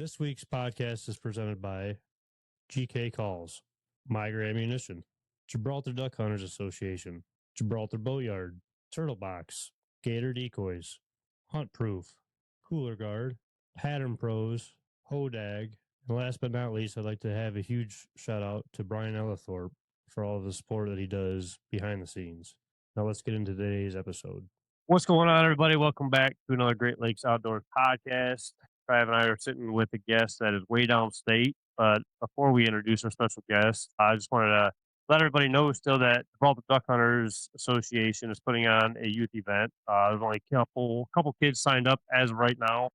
This week's podcast is presented by GK Calls, Migra Ammunition, Gibraltar Duck Hunters Association, Gibraltar Boatyard, Turtle Box, Gator Decoys, Hunt Proof, Cooler Guard, Pattern Pros, Hodag, and last but not least, I'd like to have a huge shout out to Brian Ellithorpe for all of the support that he does behind the scenes. Now let's get into today's episode. What's going on, everybody? Welcome back to another Great Lakes Outdoors podcast. Trav and I are sitting with a guest that is way downstate. But before we introduce our special guest, I just wanted to let everybody know still that the Gibraltar Duck Hunters Association is putting on a youth event. There's only a couple kids signed up as of right now.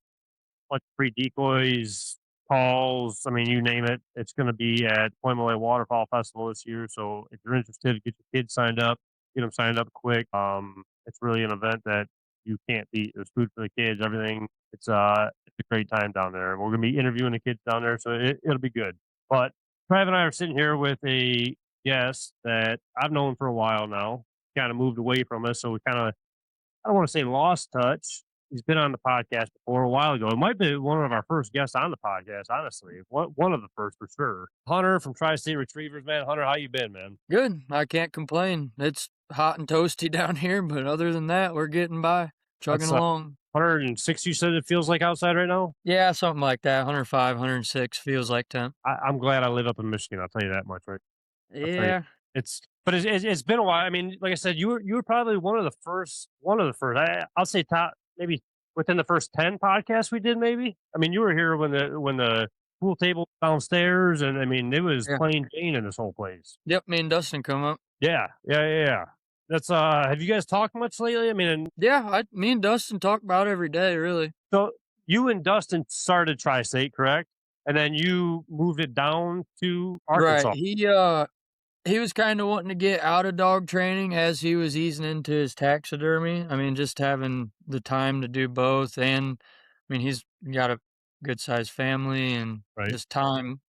Like free decoys, calls, I mean, you name it. It's going to be at Point Malay Waterfowl Festival this year. So if you're interested, get your kids signed up. Get them signed up quick. It's really an event that you can't beat. There's food for the kids, everything. It's a great time down there. We're going to be interviewing the kids down there, so it'll be good. But Trav and I are sitting here with a guest that I've known for a while now. Kind of moved away from us, so we kind of, I don't want to say lost touch. He's been on the podcast before a while ago. It might be one of our first guests on the podcast, honestly. One of the first for sure. Hunter from Tri-State Retrievers, man. Hunter, how you been, man? Good. I can't complain. It's hot and toasty down here, but other than that, we're getting by, chugging along. 106, you said it feels like outside right now? Yeah, something like that. 105, 106 feels like temp. I'm glad I live up in Michigan. I'll tell you that much, right? Yeah. It's been a while. I mean, like I said, you were probably one of the first. I'll say top, maybe within the first 10 podcasts we did. Maybe. I mean, you were here when the pool table was downstairs, and I mean, it was plain Jane in this whole place. Yep, me and Dustin come up. Yeah. That's have you guys talked much lately? I mean, me and Dustin talk about every day, really. So you and Dustin started Tri-State, correct? And then you moved it down to Arkansas. Right. He was kind of wanting to get out of dog training as he was easing into his taxidermy. I mean, just having the time to do both. And, I mean, he's got a good-sized family and just time.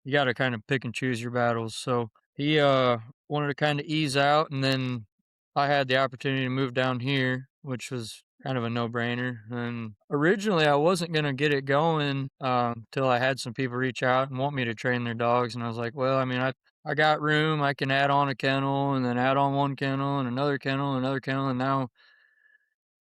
You got to kind of pick and choose your battles. So he wanted to kind of ease out. And then I had the opportunity to move down here, which was kind of a no-brainer. And originally, I wasn't going to get it going till I had some people reach out and want me to train their dogs. And I was like, well, I mean, I got room. I can add on a kennel and then add on one kennel and another kennel and another kennel. And now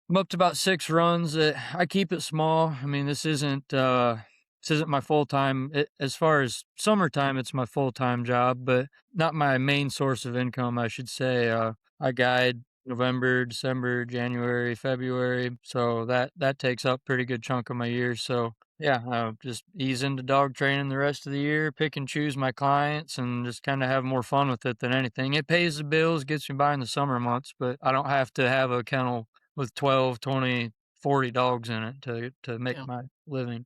I'm up to about 6 runs. I keep it small. I mean, this isn't my full-time. As far as summertime, it's my full-time job, but not my main source of income, I should say. I guide November, December, January, February. So that takes up a pretty good chunk of my year. So yeah, just ease into dog training the rest of the year, pick and choose my clients, and just kind of have more fun with it than anything. It pays the bills, gets me by in the summer months, but I don't have to have a kennel with 12, 20, 40 dogs in it to make my living.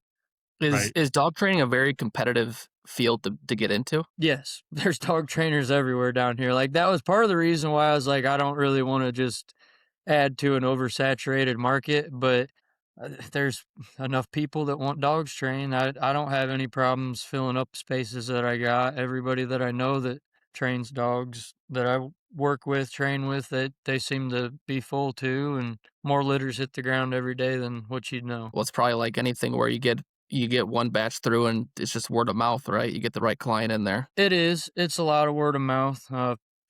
Is dog training a very competitive field to get into? Yes, there's dog trainers everywhere down here. Like, that was part of the reason why I was like, I don't really want to just add to an oversaturated market, but there's enough people that want dogs trained. I don't have any problems filling up spaces that I got. Everybody that I know that trains dogs that I work with, train with, that they seem to be full too, and more litters hit the ground every day than what you'd know. Well, it's probably like anything where you get one batch through and it's just word of mouth, right? You get the right client in there. It is. It's a lot of word of mouth.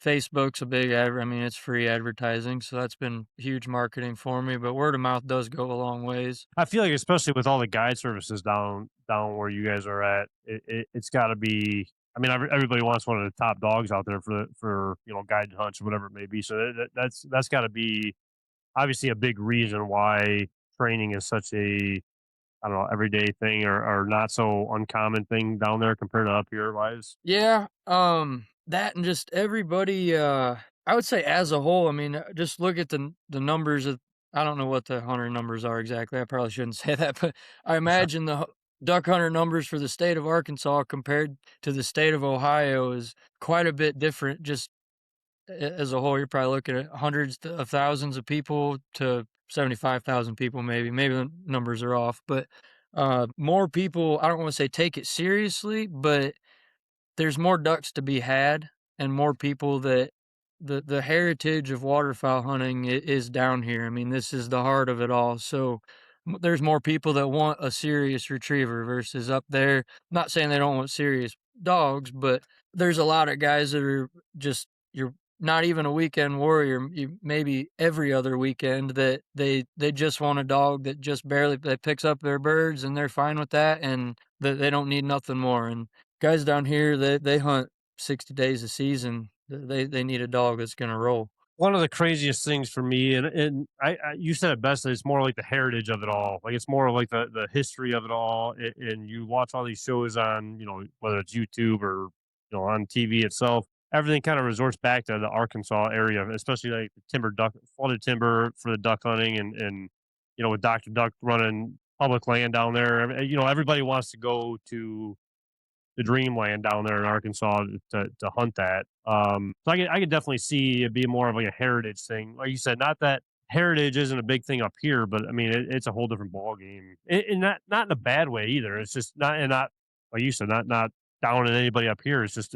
Facebook's a big it's free advertising, so that's been huge marketing for me, but word of mouth does go a long ways. I feel like, especially with all the guide services down where you guys are at, it's got to be, I mean, everybody wants one of the top dogs out there for guided hunts or whatever it may be. So that's got to be obviously a big reason why training is such a, I don't know, everyday thing or not so uncommon thing down there compared to up here wise. Yeah. That and just everybody, I would say as a whole, I mean, just look at the numbers of, I don't know what the hunter numbers are exactly. I probably shouldn't say that, but I imagine the duck hunter numbers for the state of Arkansas compared to the state of Ohio is quite a bit different. Just as a whole, you're probably looking at hundreds of thousands of people to 75,000 people, maybe the numbers are off, but more people, I don't want to say take it seriously, but there's more ducks to be had and more people that the heritage of waterfowl hunting is down here. I mean, this is the heart of it all. So there's more people that want a serious retriever versus up there. Not saying they don't want serious dogs, but there's a lot of guys that are just you're not even a weekend warrior, maybe every other weekend that they just want a dog that just barely that picks up their birds and they're fine with that and that they don't need nothing more. And guys down here they hunt 60 days a season. They need a dog that's gonna roll. One of the craziest things for me, and you said it best, that it's more like the heritage of it all. Like it's more like the history of it all. And you watch all these shows on, whether it's YouTube or on TV itself. Everything kind of resorts back to the Arkansas area, especially like the flooded timber for the duck hunting, and with Dr. Duck running public land down there. Everybody wants to go to the dreamland down there in Arkansas to hunt that. So I could definitely see it being more of like a heritage thing. Like you said, not that heritage isn't a big thing up here, but I mean it's a whole different ball game, and not in a bad way either. It's just not like you said, not down on anybody up here. It's just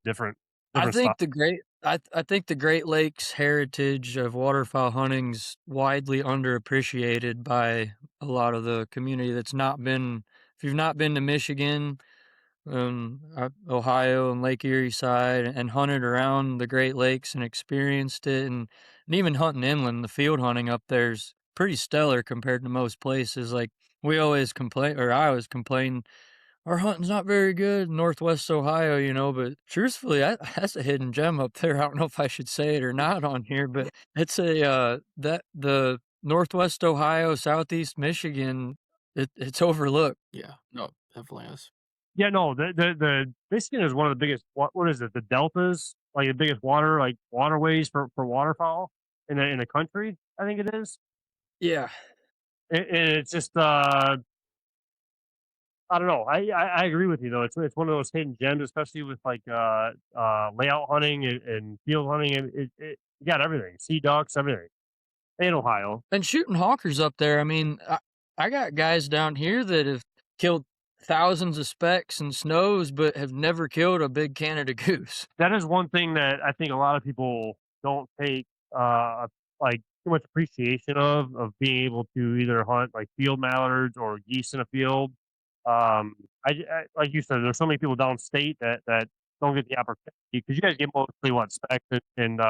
different. I Different think stuff. the great I think the Great Lakes heritage of waterfowl hunting's widely underappreciated by a lot of the community that's not been if you've not been to Michigan, Ohio and Lake Erie side and hunted around the Great Lakes and experienced it and even hunting inland, the field hunting up there's pretty stellar compared to most places. Like we always complain or I always complain our hunting's not very good in Northwest Ohio, but truthfully, that's a hidden gem up there. I don't know if I should say it or not on here, but it's that the Northwest Ohio, Southeast Michigan, it's overlooked. Yeah, no, definitely is. Yeah, no, the Michigan is one of the biggest. What is it? The deltas, like the biggest waterways for waterfowl in the country. I think it is. Yeah. And it's just I don't know. I agree with you though. It's one of those hidden gems, especially with like layout hunting and field hunting. And you got everything, sea ducks, everything in Ohio. And shooting hawkers up there, I mean, I got guys down here that have killed thousands of specks and snows, but have never killed a big Canada goose. That is one thing that I think a lot of people don't take like too much appreciation of being able to either hunt like field mallards or geese in a field. I like you said, there's so many people downstate that don't get the opportunity because you guys get mostly what specs and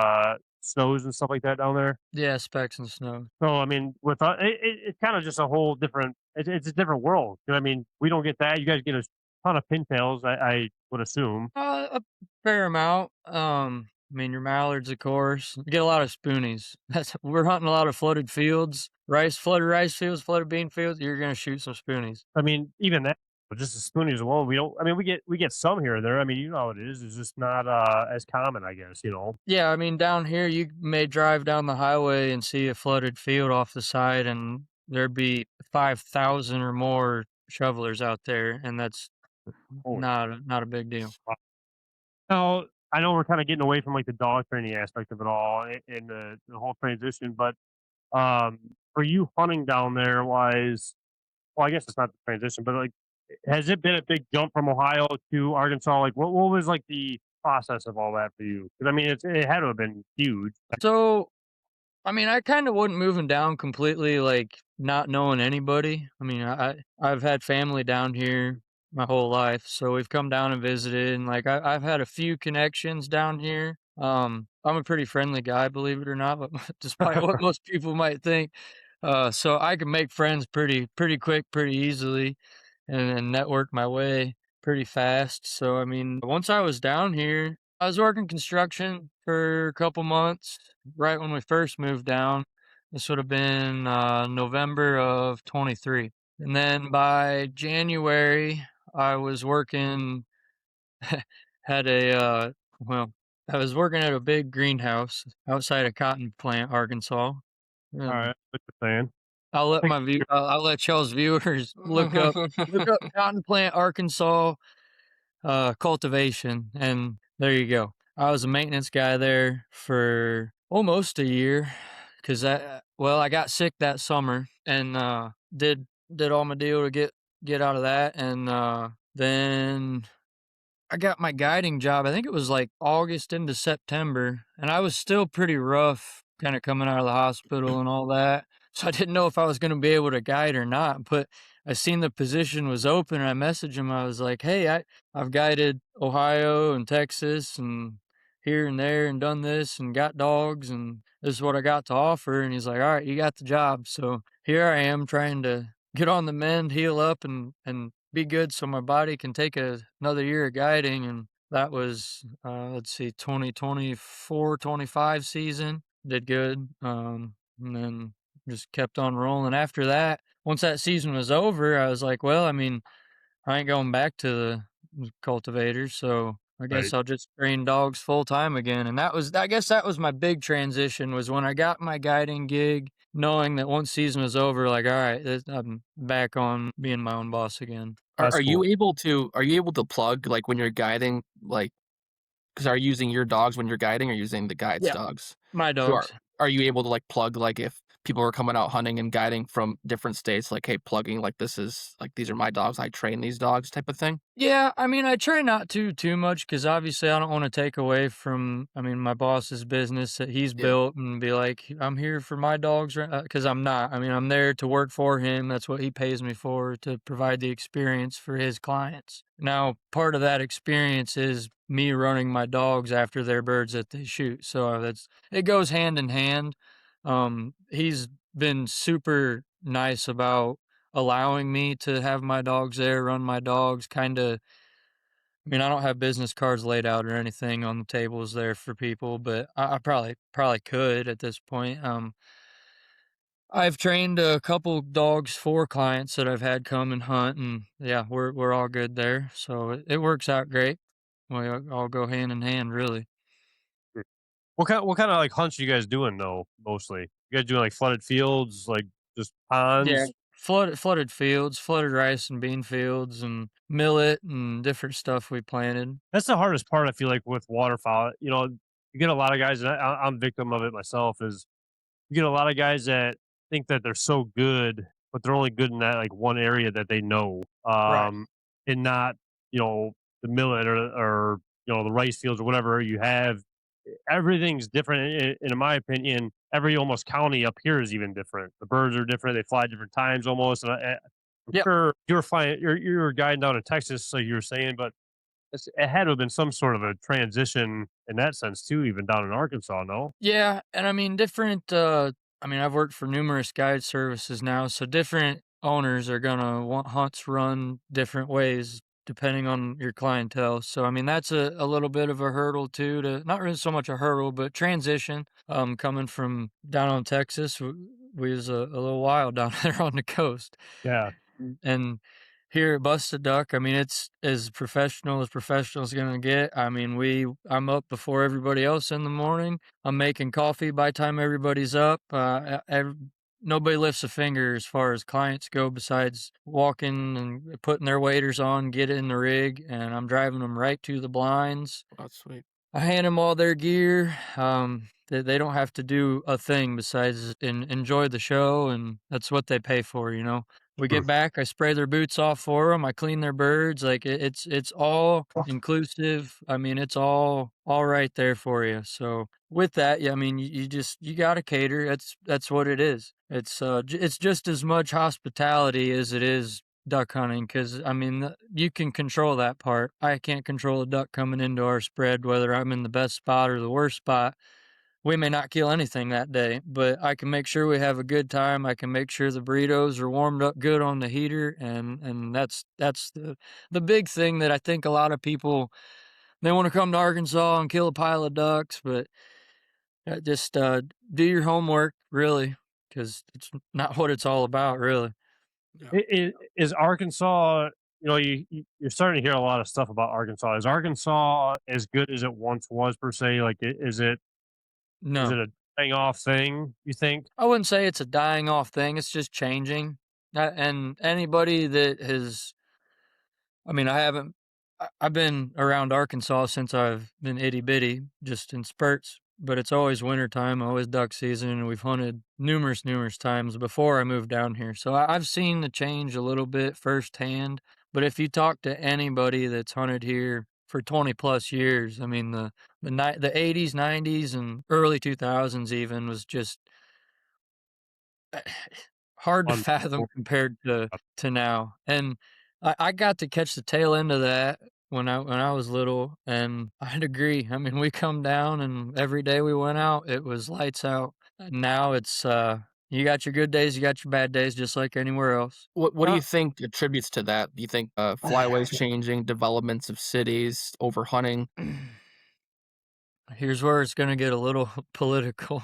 snows and stuff like that down there. Yeah, specks and snow. So I mean, with it's kind of just a whole different. It's a different world. I mean, we don't get that. You guys get a ton of pintails. I would assume. A fair amount. I mean, your mallards, of course. You get a lot of spoonies. We're hunting a lot of flooded fields, flooded rice fields, flooded bean fields. You're gonna shoot some spoonies. I mean, even that, but just the spoonies alone, we don't. I mean, we get some here and there. I mean, you know how it is. It's just not as common, I guess. Yeah, I mean, down here you may drive down the highway and see a flooded field off the side, and there'd be 5,000 or more shovelers out there, and that's Holy not a big deal. Now, I know we're kind of getting away from like the dog training aspect of it all and the whole transition, but for you hunting down there wise, well, I guess it's not the transition, but like, has it been a big jump from Ohio to Arkansas? Like, what was like the process of all that for you? Because I mean, it had to have been huge. So, I mean, I kind of wasn't moving down completely, like not knowing anybody. I mean, I've had family down here my whole life, so we've come down and visited, and like I've had a few connections down here. I'm a pretty friendly guy, believe it or not, but despite what most people might think, so I can make friends pretty quick, pretty easily, and network my way pretty fast. So I mean, once I was down here, I was working construction for a couple months right when we first moved down. This would have been November of 23. And then by January, I was working, had well, I was working at a big greenhouse outside of Cotton Plant, Arkansas. All And right, what you're saying. I'll let y'all's viewers look up Cotton Plant, Arkansas cultivation, and there you go. I was a maintenance guy there for almost a year because I got sick that summer and did all my deal to get out of that, and then I got my guiding job. I think it was like August into September, and I was still pretty rough, kind of coming out of the hospital and all that. So I didn't know if I was going to be able to guide or not, but I seen the position was open and I messaged him. I was like, "Hey, I've guided Ohio and Texas and here and there and done this and got dogs and this is what I got to offer." And he's like, "All right, you got the job." So here I am trying to get on the mend, heal up and be good so my body can take another year of guiding. And that was, let's see, 2024-25 season. Did good. And then just kept on rolling after that. Once that season was over, I was like, well, I mean, I ain't going back to the cultivators, so I guess Right. I'll just train dogs full time again. And I guess that was my big transition, was when I got my guiding gig, knowing that once season was over, like, all right, I'm back on being my own boss again. Are, That's are you cool. able to plug like when you're guiding, like, because are you using your dogs when you're guiding, or using the guide's Yeah, dogs? my So are dogs. are you able to like plug, like, if people are coming out hunting and guiding from different states, like, hey, plugging, like, this is like, these are my dogs, I train these dogs, type of thing? Yeah, I mean, I try not to too much because obviously I don't want to take away from, I mean, my boss's business that he's Yeah. built and be like, I'm here for my dogs, because I'm not. I mean, I'm there to work for him. That's what he pays me for, to provide the experience for his clients. Now, part of that experience is me running my dogs after their birds that they shoot. So it goes hand in hand. He's been super nice about allowing me to have my dogs there, run my dogs, kinda. I mean, I don't have business cards laid out or anything on the tables there for people, but I probably could at this point. I've trained a couple dogs for clients that I've had come and hunt, and yeah, we're all good there, so it works out great. We all go hand in hand, really. What kind of like hunts you guys doing though? Mostly, you guys doing like flooded fields, like just Yeah, ponds? flooded fields, flooded rice and bean fields, and millet and different stuff we planted. That's the hardest part. I feel like with waterfowl. You get a lot of guys, and I'm victim of it myself. Is you get a lot of guys that think that they're so good, but they're only good in that like one area that they know, Right. and not the millet or the rice fields or whatever you have. Everything's different, in my opinion. Every almost county up here is even different. The birds are different. They fly different times almost. And I'm Yep. sure you're flying. You're guiding down in Texas, so you were saying, but it had to have been some sort of a transition in that sense too, even down in Arkansas. No. Yeah, and I mean different I mean I've worked for numerous guide services now, so different owners are gonna want hunts run different ways depending on your clientele. So I mean that's a little bit of a hurdle too, to not really so much a hurdle, but transition. Coming from down on Texas, we was a little wild down there on the coast. Yeah. And here at Busted Duck, I mean, it's as professional as gonna get. I mean, I'm up before everybody else in the morning. I'm making coffee by the time everybody's up. Nobody lifts a finger as far as clients go besides walking and putting their waders on, get in the rig, and I'm driving them right to the blinds. Oh, that's sweet. I hand them all their gear. They don't have to do a thing besides enjoy the show, and that's what they pay for, you know. We Hmm. get back, I spray their boots off for them. I clean their birds. Like it's all inclusive. I mean, it's all right there for you. So with that, yeah, I mean, you gotta cater. That's what it is. It's just as much hospitality as it is duck hunting, because I mean you can control that part. I can't control a duck coming into our spread, whether I'm in the best spot or the worst spot. We may not kill anything that day, but I can make sure we have a good time. I can make sure the burritos are warmed up good on the heater, and that's the big thing that I think a lot of people, they want to come to Arkansas and kill a pile of ducks, but just do your homework, really, because it's not what it's all about, really. Yeah. Is Arkansas? You're starting to hear a lot of stuff about Arkansas. Is Arkansas as good as it once was per se? Like, is it No. a dying off thing? You think? I wouldn't say it's a dying off thing, it's just changing. And anybody that has, I mean, I've been around Arkansas since I've been itty bitty, just in spurts, but it's always wintertime, always duck season, and we've hunted numerous times before I moved down here. So I've seen the change a little bit firsthand. But if you talk to anybody that's hunted here for 20 plus years, I mean, the 80s, 90s, and early 2000s even was just hard to On fathom compared to now. And I got to catch the tail end of that when I was little, and I'd agree. I mean, we come down, and every day we went out, it was lights out. And now it's you got your good days, you got your bad days, just like anywhere else. What do Uh, you think attributes to that? Do you think flyways changing, developments of cities, overhunting? Here's where it's gonna get a little political.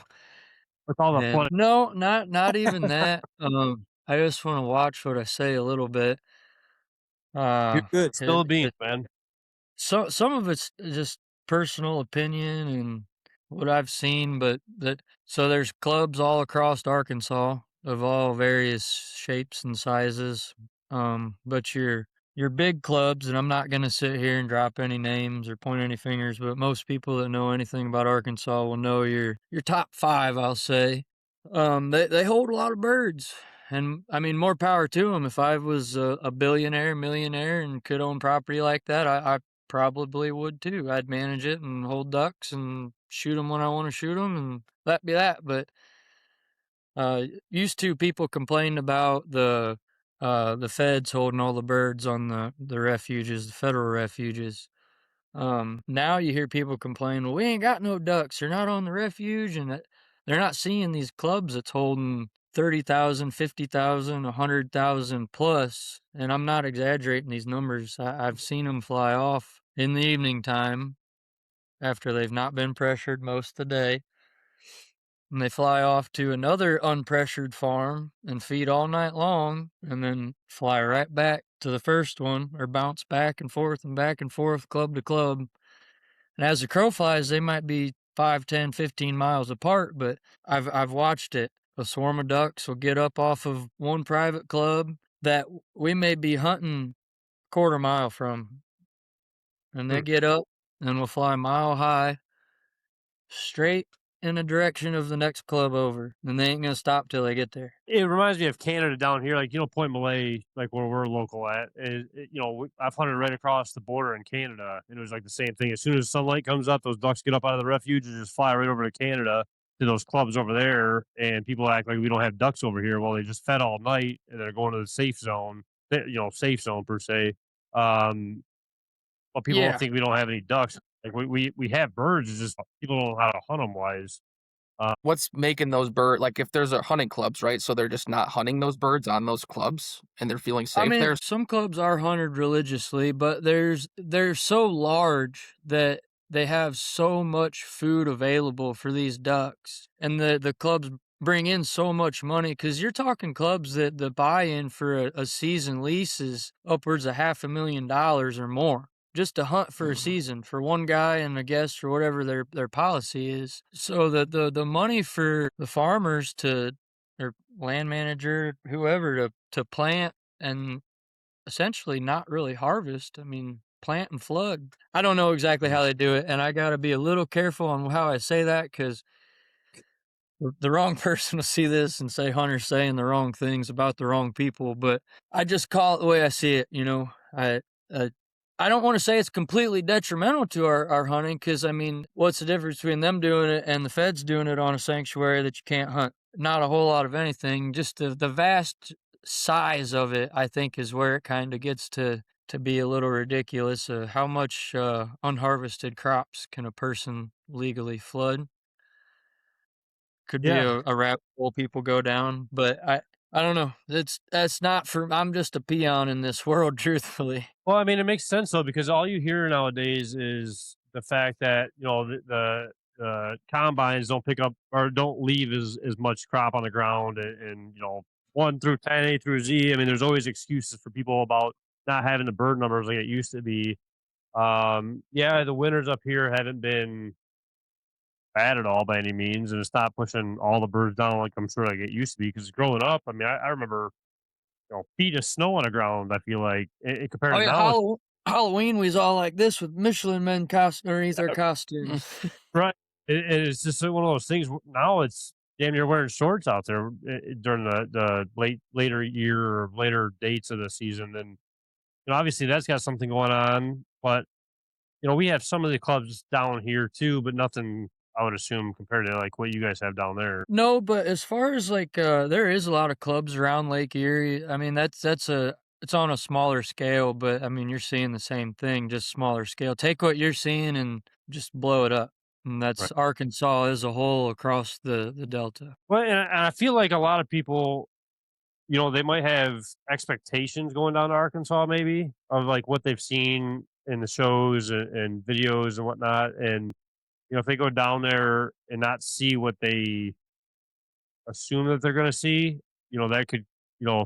with all the And flood. no, not even that. I just want to watch what I say a little bit. You're good. Still a It, bean, it, man. some of it's just personal opinion and what I've seen, but so there's clubs all across Arkansas of all various shapes and sizes. But your big clubs, and I'm not gonna sit here and drop any names or point any fingers, but most people that know anything about Arkansas will know your top five, I'll say. They hold a lot of birds. And I mean, more power to them. If I was a billionaire, millionaire, and could own property like that, I probably would too. I'd manage it and hold ducks and shoot them when I want to shoot them, and that be that. But used to people complained about the feds holding all the birds on the refuges, the federal refuges. Now you hear people complain, well, we ain't got no ducks. They're not on the refuge, and they're not seeing these clubs that's holding 30,000, 50,000, 100,000 plus. And I'm not exaggerating these numbers. I've seen them fly off in the evening time after they've not been pressured most of the day. And they fly off to another unpressured farm and feed all night long, and then fly right back to the first one, or bounce back and forth, club to club. And as the crow flies, they might be 5, 10, 15 miles apart, but I've watched it. A swarm of ducks will get up off of one private club that we may be hunting quarter mile from, and they get up and will fly mile high straight in the direction of the next club over, and they ain't gonna stop till they get there. It reminds me of Canada down here, like Point Malay, like where we're local at. I've hunted right across the border in Canada, and it was like the same thing. As soon as sunlight comes up, those ducks get up out of the refuge and just fly right over to Canada to those clubs over there. And people act like we don't have ducks over here. Well, they just fed all night, and they're going to the safe zone. Safe zone per se. But people don't Yeah, think we don't have any ducks. Like we have birds. It's just people don't know how to hunt them wise. What's making those bird like if there's a hunting clubs, right? So they're just not hunting those birds on those clubs and they're feeling I safe mean, there. some clubs are hunted religiously, but they're so large that they have so much food available for these ducks, and the clubs bring in so much money, because you're talking clubs that the buy-in for a season lease is upwards of $500,000 or more just to hunt for a season for one guy and a guest or whatever their policy is. So the money for the farmers to, or land manager, whoever, to plant and essentially not really harvest. I mean, plant and flood. I don't know exactly how they do it, and I got to be a little careful on how I say that, because the wrong person will see this and say Hunter's saying the wrong things about the wrong people. But I just call it the way I see it. Uh, I don't want to say it's completely detrimental to our hunting, because, I mean, what's the difference between them doing it and the feds doing it on a sanctuary that you can't hunt? Not a whole lot of anything. Just the vast size of it, I think, is where it kind of gets to be a little ridiculous. How much unharvested crops can a person legally flood? Could be Yeah. a rabbit hole people go down, but I don't know. That's not for. I'm just a peon in this world, truthfully. Well, I mean, it makes sense though, because all you hear nowadays is the fact that the combines don't pick up or don't leave as much crop on the ground, and 1 through 10, A through Z. I mean, there's always excuses for people about not having the bird numbers like it used to be. Yeah, the winters up here haven't been bad at all by any means, and it's not pushing all the birds down like I'm sure like it used to be. Because growing up, I mean, I remember feet of snow on the ground. I feel like compared Oh to yeah, now, it's Halloween we was all like this with Michelin Men underneath our costumes. right. It's just one of those things. Now it's damn near wearing shorts out there during the later year or later dates of the season, and obviously that's got something going on. But we have some of the clubs down here too, but nothing I would assume, compared to like what you guys have down there. No, but as far as like, there is a lot of clubs around Lake Erie. I mean, it's on a smaller scale, but I mean, you're seeing the same thing, just smaller scale. Take what you're seeing and just blow it up. And Right. that's Arkansas as a whole across the Delta. Well, and I feel like a lot of people, they might have expectations going down to Arkansas, maybe of like what they've seen in the shows and videos and whatnot. And, if they go down there and not see what they assume that they're going to see, that could,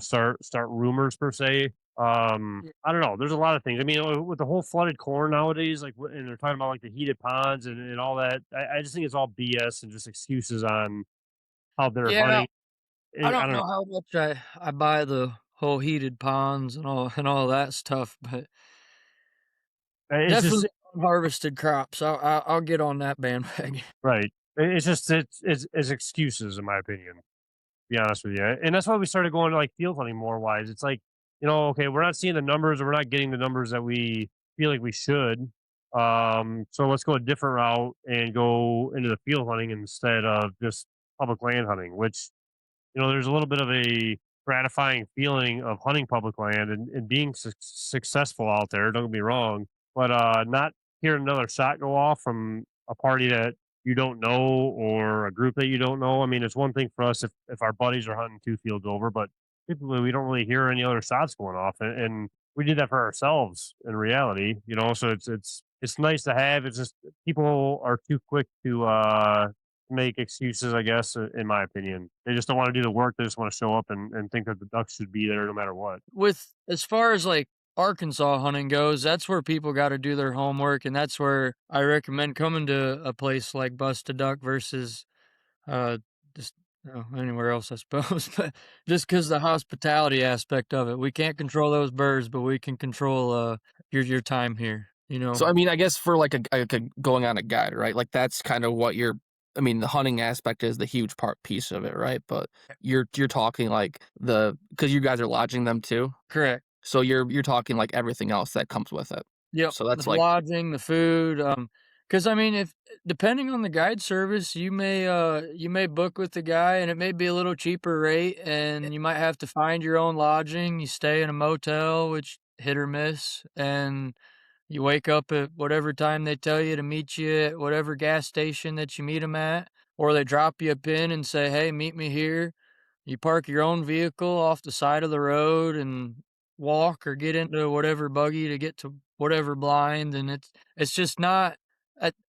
start rumors per se. Yeah. I don't know. There's a lot of things. I mean, with the whole flooded corn nowadays, like, and they're talking about like the heated ponds and all that. I just think it's all BS and just excuses on how they're Yeah, hunting. I I don't don't know. know how much I buy the whole heated ponds and all that stuff, but It's just definitely unharvested crops. I'll get on that bandwagon. right. It's just it's excuses in my opinion. To be honest with you, and that's why we started going to like field hunting more wise. It's like okay, we're not seeing the numbers, or we're not getting the numbers that we feel like we should. So let's go a different route and go into the field hunting instead of just public land hunting, which there's a little bit of a gratifying feeling of hunting public land and being successful out there. Don't get me wrong, but not hearing another shot go off from a party that you don't know or a group that you don't know. I mean, it's one thing for us if our buddies are hunting 2 fields over, but typically we don't really hear any other shots going off, and we did that for ourselves in reality. So it's nice to have. It's just people are too quick to make excuses, I guess, in my opinion. They just don't want to do the work. They just want to show up and think that the ducks should be there no matter what. With as far as like Arkansas hunting goes, that's where people got to do their homework, and that's where I recommend coming to a place like Bust a Duck versus uh just anywhere else, I suppose. But just because the hospitality aspect of it, we can't control those birds, but we can control your time here. So I mean, I guess for like a going on a guide, right? Like that's kind of what you're. I mean, the hunting aspect is the huge piece of it, right? But you're talking like because you guys are lodging them too. Correct. So you're talking like everything else that comes with it. Yep, So that's the like lodging, the food, because I mean, if depending on the guide service, you may book with the guy, and it may be a little cheaper rate, and you might have to find your own lodging. You stay in a motel, which hit or miss, and you wake up at whatever time they tell you to meet you at whatever gas station that you meet them at, or they drop you a pin and say, "Hey, meet me here." You park your own vehicle off the side of the road and walk or get into whatever buggy to get to whatever blind, and it's just not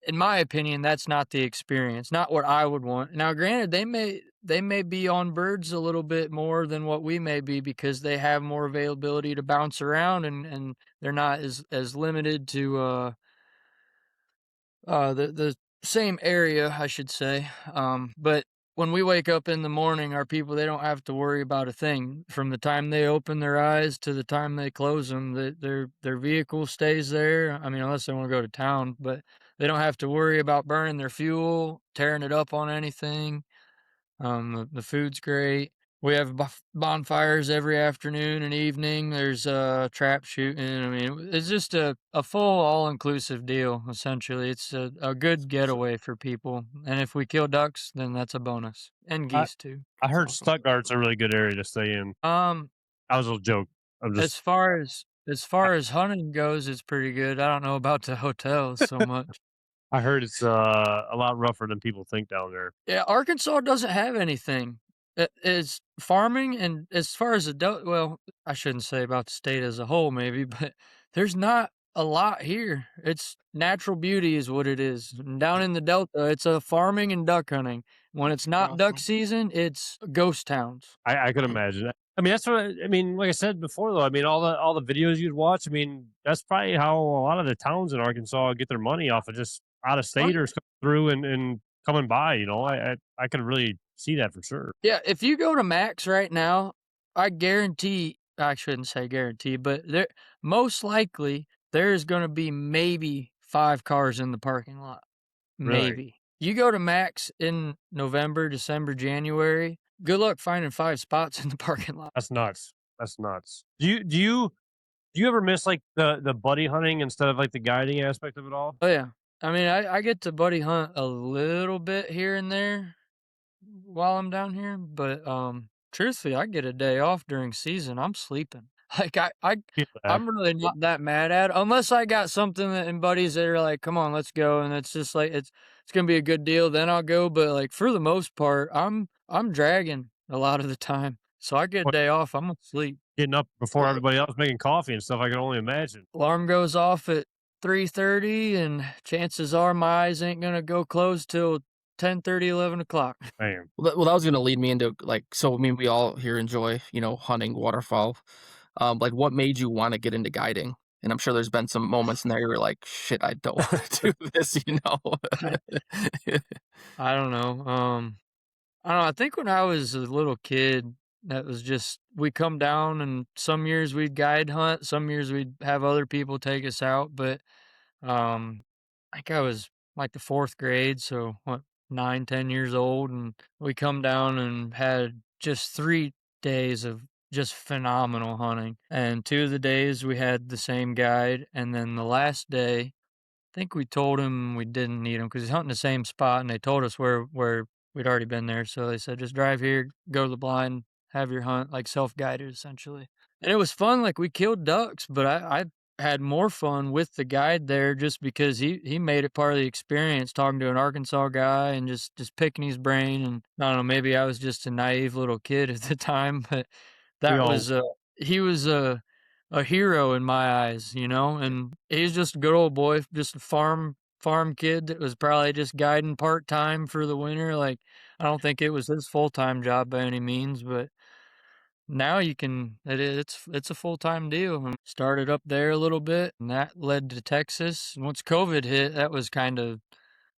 in my opinion, that's not the experience, not what I would want. Now, granted, they may be on birds a little bit more than what we may be because they have more availability to bounce around and they're not as limited to the same area, I should say. But when we wake up in the morning, our people, they don't have to worry about a thing from the time they open their eyes to the time they close them. Their vehicle stays there. I mean, unless they want to go to town, but they don't have to worry about burning their fuel, tearing it up on anything. The food's great. We have bonfires every afternoon and evening. There's trap shooting. I mean, it's just a full all-inclusive deal, essentially. It's a good getaway for people. And if we kill ducks, then that's a bonus. And I, geese, too. I heard awesome. Stuttgart's a really good area to stay in. I was a little joke. I'm As just far as hunting goes, it's pretty good. I don't know about the hotels so much. I heard it's a lot rougher than people think down there. Yeah, Arkansas doesn't have anything. It's farming, and as far as well, I shouldn't say about the state as a whole, maybe, but there's not a lot here. It's natural beauty is what it is. And down in the Delta, it's a farming and duck hunting. When it's not duck Awesome. season, it's ghost towns. I could imagine. I mean, that's what I mean. Like I said before, though, I mean, all the videos you'd watch. I mean, that's probably how a lot of the towns in Arkansas get their money off of just out of staters coming through and coming by. I could really see that for sure. Yeah, if you go to Max right now, I guarantee, I shouldn't say guarantee, but there most likely there's going to be maybe 5 cars in the parking lot. Really? Maybe. You go to Max in November, December, January, good luck finding 5 spots in the parking lot. That's nuts. That's nuts. Do you ever miss like the buddy hunting instead of like the guiding aspect of it all? Oh yeah. I mean, I get to buddy hunt a little bit here and there while I'm down here, but truthfully, I get a day off during season. I'm sleeping. Like Feel that. I'm really not that mad at it, unless I got something that, and buddies that are like, "Come on, let's go," and it's just like it's gonna be a good deal. Then I'll go. But like for the most part, I'm dragging a lot of the time, so I get a But day off. I'm gonna sleep. getting up before everybody else making coffee and stuff, I can only imagine. Alarm goes off at 3:30, and chances are my eyes ain't gonna go closed till 10:30, 11 o'clock. Man, Well, that was gonna lead me into like, so I mean, we all here enjoy, hunting waterfowl. Like, what made you want to get into guiding? And I'm sure there's been some moments in there you were like, shit, I don't want to do this. I don't know. I don't know. I think when I was a little kid, that was just we come down, and some years we'd guide hunt, some years we'd have other people take us out. But I think I was like the fourth grade, so what, 9, 10 years old, and we come down and had just 3 days of just phenomenal hunting. And 2 of the days we had the same guide, and then the last day think we told him we didn't need him because he's hunting the same spot, and they told us where we'd already been there. So they said, just drive here, go to the blind, have your hunt, like self-guided essentially. And it was fun. Like we killed ducks, but I had more fun with the guide there just because he made it part of the experience, talking to an Arkansas guy and just picking his brain. And I don't know, maybe I was just a naive little kid at the time, but we that all was he was a hero in my eyes, and he's just a good old boy, just a farm kid that was probably just guiding part-time for the winter. Like, I don't think it was his full-time job by any means, but now it's a full-time deal. And started up there a little bit, and that led to Texas. And once COVID hit, that was kind of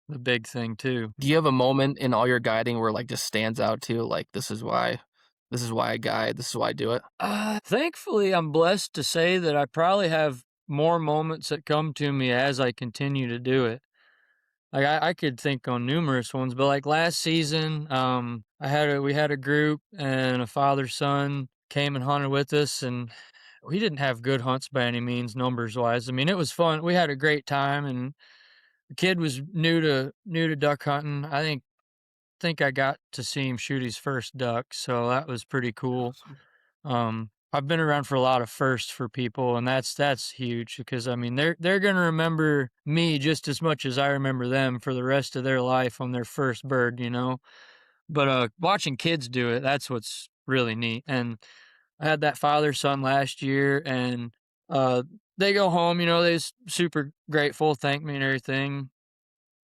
the big thing too. Do you have a moment in all your guiding where like just stands out to you, like this is why I guide, this is why I do it? Thankfully, I'm blessed to say that I probably have more moments that come to me as I continue to do it. Like I could think on numerous ones, but like last season, we had a group, and a father son came and hunted with us, and we didn't have good hunts by any means, numbers wise. I mean, it was fun. We had a great time, and the kid was new to duck hunting. I think I got to see him shoot his first duck, so that was pretty cool. I've been around for a lot of firsts for people, and that's huge because I mean they're gonna remember me just as much as I remember them for the rest of their life on their first bird. But watching kids do it, that's what's really neat. And I had that father son last year, and they go home. They was super grateful, thank me and everything.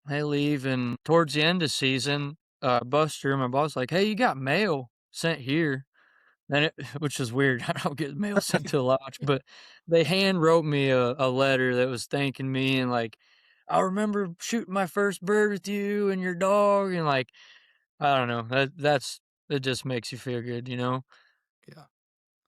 They leave, and towards the end of season, Buster, my boss, like, hey, you got mail sent here. And which is weird. I don't get mail sent to a lodge, but they hand wrote me a letter that was thanking me, and like, I remember shooting my first bird with you and your dog, and like, I don't know, it just makes you feel good. Yeah.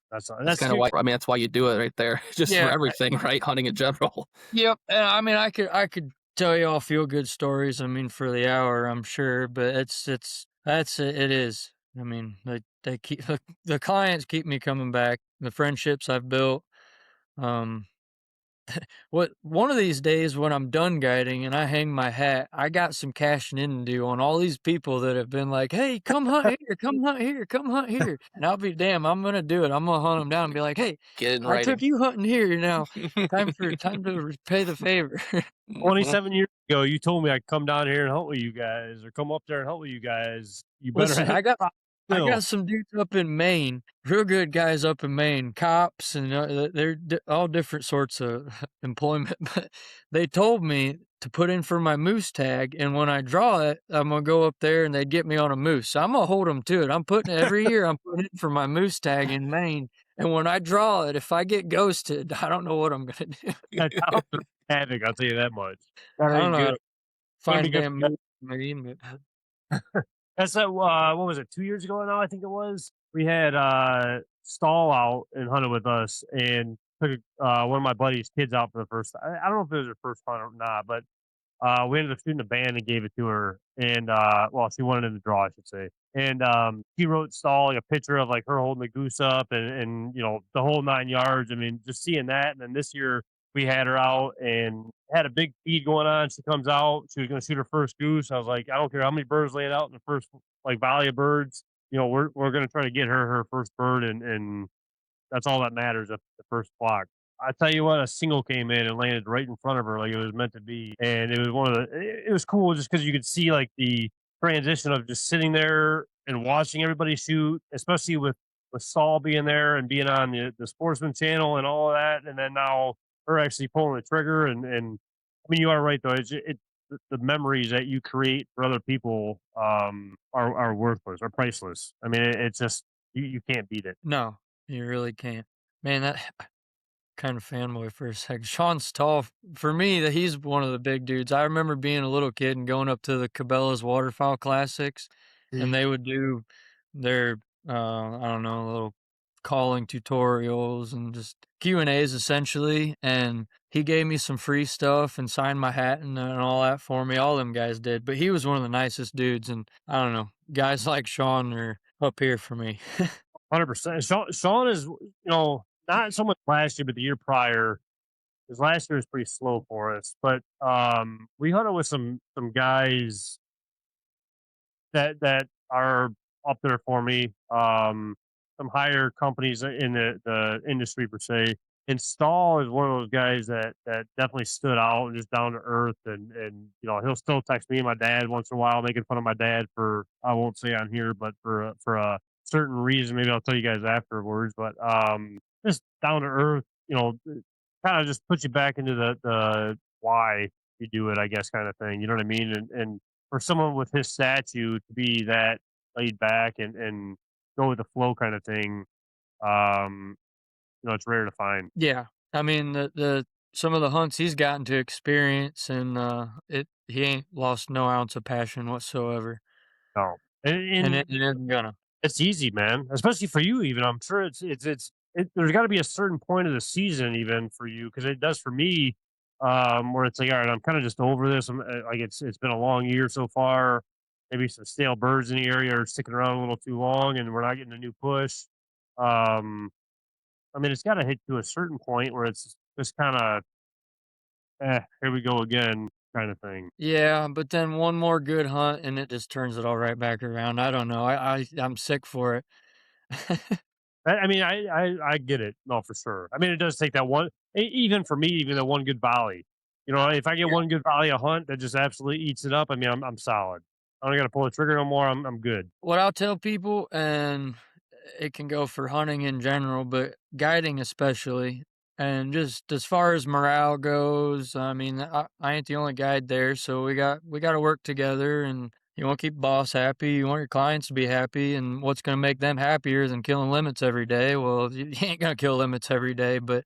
That's that's kind of why, I mean, that's why you do it right there, just for Yeah. everything, right? Hunting in general. Yep. And I mean, I could tell you all feel good stories. I mean, for the hour, I'm sure, but that's it. It is. I mean, they keep the clients keep me coming back. The friendships I've built. Um, what one of these days when I'm done guiding and I hang my hat, I got some cashing in to do on all these people that have been like, "Hey, come hunt here, come hunt here, come hunt here," and I'll be damn, I'm gonna do it. I'm gonna hunt them down and be like, "Hey, Get it in I writing. took you hunting here. Now, time to repay the favor." 27 years ago, you told me I'd come down here and hunt with you guys, or come up there and hunt with you guys. You better Listen, have I Bill. got some dudes up in Maine, real good guys up in Maine, cops, and they're all different sorts of employment. But they told me to put in for my moose tag, and when I draw it, I'm gonna go up there and they'd get me on a moose. So I'm gonna hold them to it. I'm putting every year. I'm putting in for my moose tag in Maine, and when I draw it, if I get ghosted, I don't know what I'm gonna do. That house is havoc, I'll tell you that much. That I don't ain't know how good. to Gonna find be a good. damn moose in Maine, but That's what was it, 2 years ago now, I think it was? We had Stall out and hunted with us, and took one of my buddy's kids out for the first time. I don't know if it was her first hunt or not, but we ended up shooting a band and gave it to her. And well, she wanted in the draw, I should say. And he wrote Stall like a picture of like her holding the goose up, and the whole 9 yards. I mean, just seeing that. And then this year we had her out and had a big feed going on. She comes out. She was going to shoot her first goose. I was like, I don't care how many birds laid out in the first like volley of birds. We're going to try to get her first bird, and that's all that matters at the first flock. I tell you what, a single came in and landed right in front of her like it was meant to be, and it was it was cool just because you could see like the transition of just sitting there and watching everybody shoot, especially with Saul being there and being on the Sportsman channel and all of that, and then now her actually pulling the trigger, and I mean you are right though, the memories that you create for other people are worthless, are priceless. I mean it's just you can't beat it. No, you really can't. Man, that kind of fanboy for a second. Sean's tall. For me, that he's one of the big dudes. I remember being a little kid and going up to the Cabela's Waterfowl Classics, and they would do their I don't know, little calling tutorials and just Q&As essentially. And he gave me some free stuff and signed my hat and all that for me. All them guys did. But he was one of the nicest dudes. And I don't know, guys like Sean are up here for me. 100%. Sean is, not so much last year, but the year prior. Because last year was pretty slow for us. But we hunted with some guys that are up there for me. Some higher companies in the industry per se. And Stahl is one of those guys that definitely stood out and just down to earth, and he'll still text me and my dad once in a while, making fun of my dad for, I won't say on here, but for a certain reason. Maybe I'll tell you guys afterwards. But just down to earth, kind of just puts you back into the why you do it, I guess, kind of thing. You know what I mean? And for someone with his statue to be that laid back and go with the flow kind of thing, um, it's rare to find. Yeah. I mean, the some of the hunts he's gotten to experience, and he ain't lost no ounce of passion whatsoever, No, and, and and it isn't gonna. it's easy, man. Especially for you, even. I'm sure there's got to be a certain point of the season, even for you, because it does for me. Where it's like, all right, I'm kind of just over this. Like it's been a long year so far. Maybe some stale birds in the area are sticking around a little too long, and we're not getting a new push. Um, I mean, it's got to hit to a certain point where it's just kind of, here we go again, kind of thing. Yeah, but then one more good hunt, and it just turns it all right back around. I don't know. I'm sick for it. I mean, I get it. No, for sure. I mean, it does take that one, even for me, even that one good volley. If I get one good volley a hunt that just absolutely eats it up, I mean, I'm solid. I don't got to pull the trigger no more. I'm good. What I'll tell people, and it can go for hunting in general, but guiding especially, and just as far as morale goes, I mean, I ain't the only guide there, so we got to work together, and you want to keep boss happy, you want your clients to be happy, and what's going to make them happier than killing limits every day? Well, you ain't going to kill limits every day, but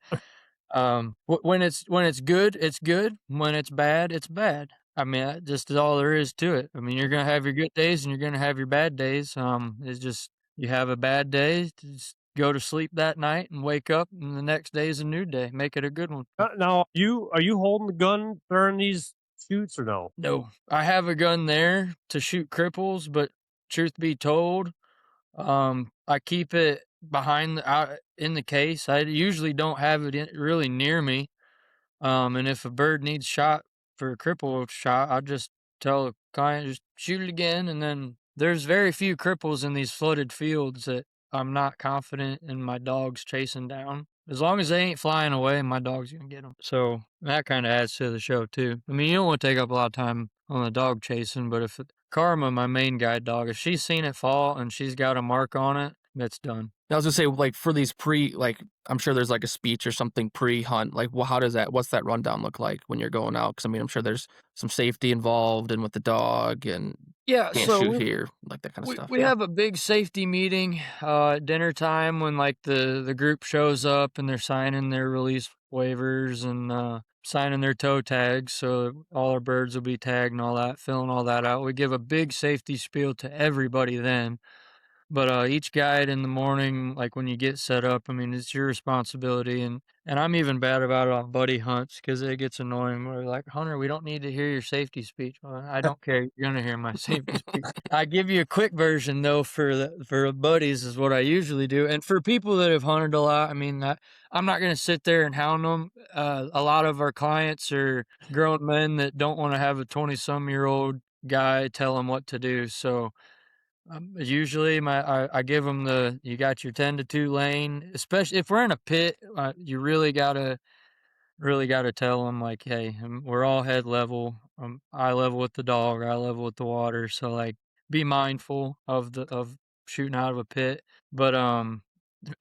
when it's good, it's good. When it's bad, it's bad. I mean, that just is all there is to it. I mean, you're gonna have your good days and you're gonna have your bad days. It's just you have a bad day, just go to sleep that night and wake up, and the next day is a new day. Make it a good one. Now, are you holding the gun during these shoots or no? No, I have a gun there to shoot cripples, but truth be told, I keep it behind out in the case. I usually don't have it really near me. And if a bird needs shot for a cripple shot, I just tell the client, just shoot it again. And then there's very few cripples in these flooded fields that I'm not confident in my dogs chasing down. As long as they ain't flying away, my dog's going to get them. So that kind of adds to the show, too. I mean, you don't want to take up a lot of time on the dog chasing, but if Karma, my main guide dog, if she's seen it fall and she's got a mark on it, that's done. I was gonna say, like, for these I'm sure there's like a speech or something pre-hunt. Like, well, what's that rundown look like when you're going out? Because I mean, I'm sure there's some safety involved and with the dog and Yeah, can't so shoot here, like that kind of stuff. we have a big safety meeting at dinner time when like the group shows up and they're signing their release waivers and signing their toe tags, so all our birds will be tagged and all that, filling all that out. We give a big safety spiel to everybody then. But each guide in the morning, like when you get set up, I mean, it's your responsibility. And I'm even bad about it on buddy hunts because it gets annoying. We're like, Hunter, we don't need to hear your safety speech. Well, I don't care. You're gonna hear my safety speech. I give you a quick version though for buddies is what I usually do. And for people that have hunted a lot, I mean, I'm not gonna sit there and hound them. A lot of our clients are grown men that don't want to have a 20-some-year-old guy tell them what to do. So usually I give them you got your 10 to 2 lane, especially if we're in a pit, you really got to tell them like, hey, we're all head level. Eye level with the dog, eye level with the water. So like, be mindful of shooting out of a pit. But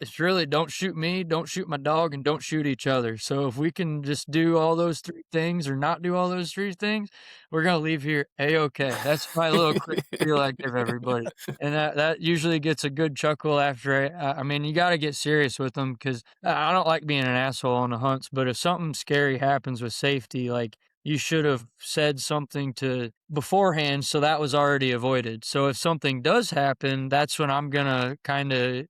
it's really don't shoot me, don't shoot my dog, and don't shoot each other. So if we can just do all those 3 things or not do all those 3 things, we're gonna leave here a-okay. That's my little quick feel I give everybody. And that usually gets a good chuckle after I mean, you gotta get serious with them because I don't like being an asshole on the hunts, but if something scary happens with safety, like, you should have said something to beforehand so that was already avoided. So if something does happen, that's when I'm gonna kinda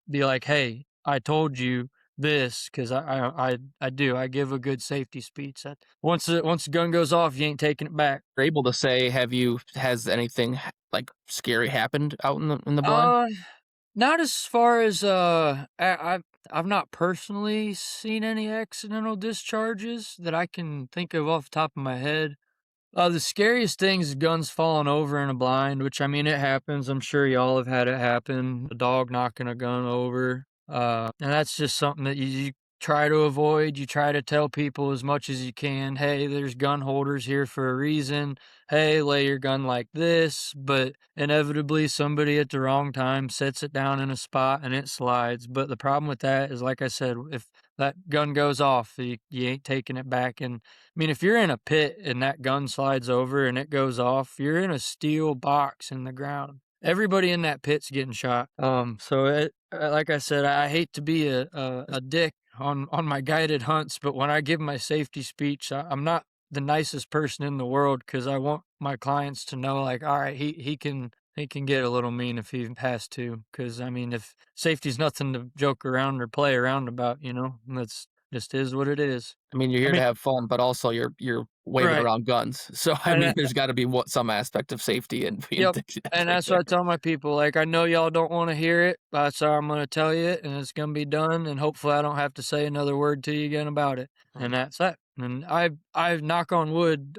be like, "Hey, I told you this," 'cause I do. I give a good safety speech that once the gun goes off, you ain't taking it back. You're able to say, has anything like scary happened out in the blind? Uh, Not as far as, I've not personally seen any accidental discharges that I can think of off the top of my head. The scariest thing is guns falling over in a blind, which I mean, it happens. I'm sure y'all have had it happen. A dog knocking a gun over. And that's just something that you try to avoid. You try to tell people as much as you can, hey, there's gun holders here for a reason. Hey, lay your gun like this. But inevitably, somebody at the wrong time sets it down in a spot and it slides. But the problem with that is, like I said, if that gun goes off, you ain't taking it back. And I mean, if you're in a pit and that gun slides over and it goes off, you're in a steel box in the ground. Everybody in that pit's getting shot. Like I said, I hate to be a dick on my guided hunts, but when I give my safety speech, I'm not the nicest person in the world because I want my clients to know, like, all right, he can get a little mean if he has to. Because I mean, if safety's nothing to joke around or play around about, that's just is what it is. I mean, you're I here to mean, have fun, but also you're waving Right. around guns. So I And mean, there's got to be some aspect of safety and being Yep, that's and right that's what there. I tell my people, like, I know y'all don't wanna hear it, but so I'm gonna tell you it, and it's gonna be done, and hopefully I don't have to say another word to you again about it, and that's that. And I knock on wood,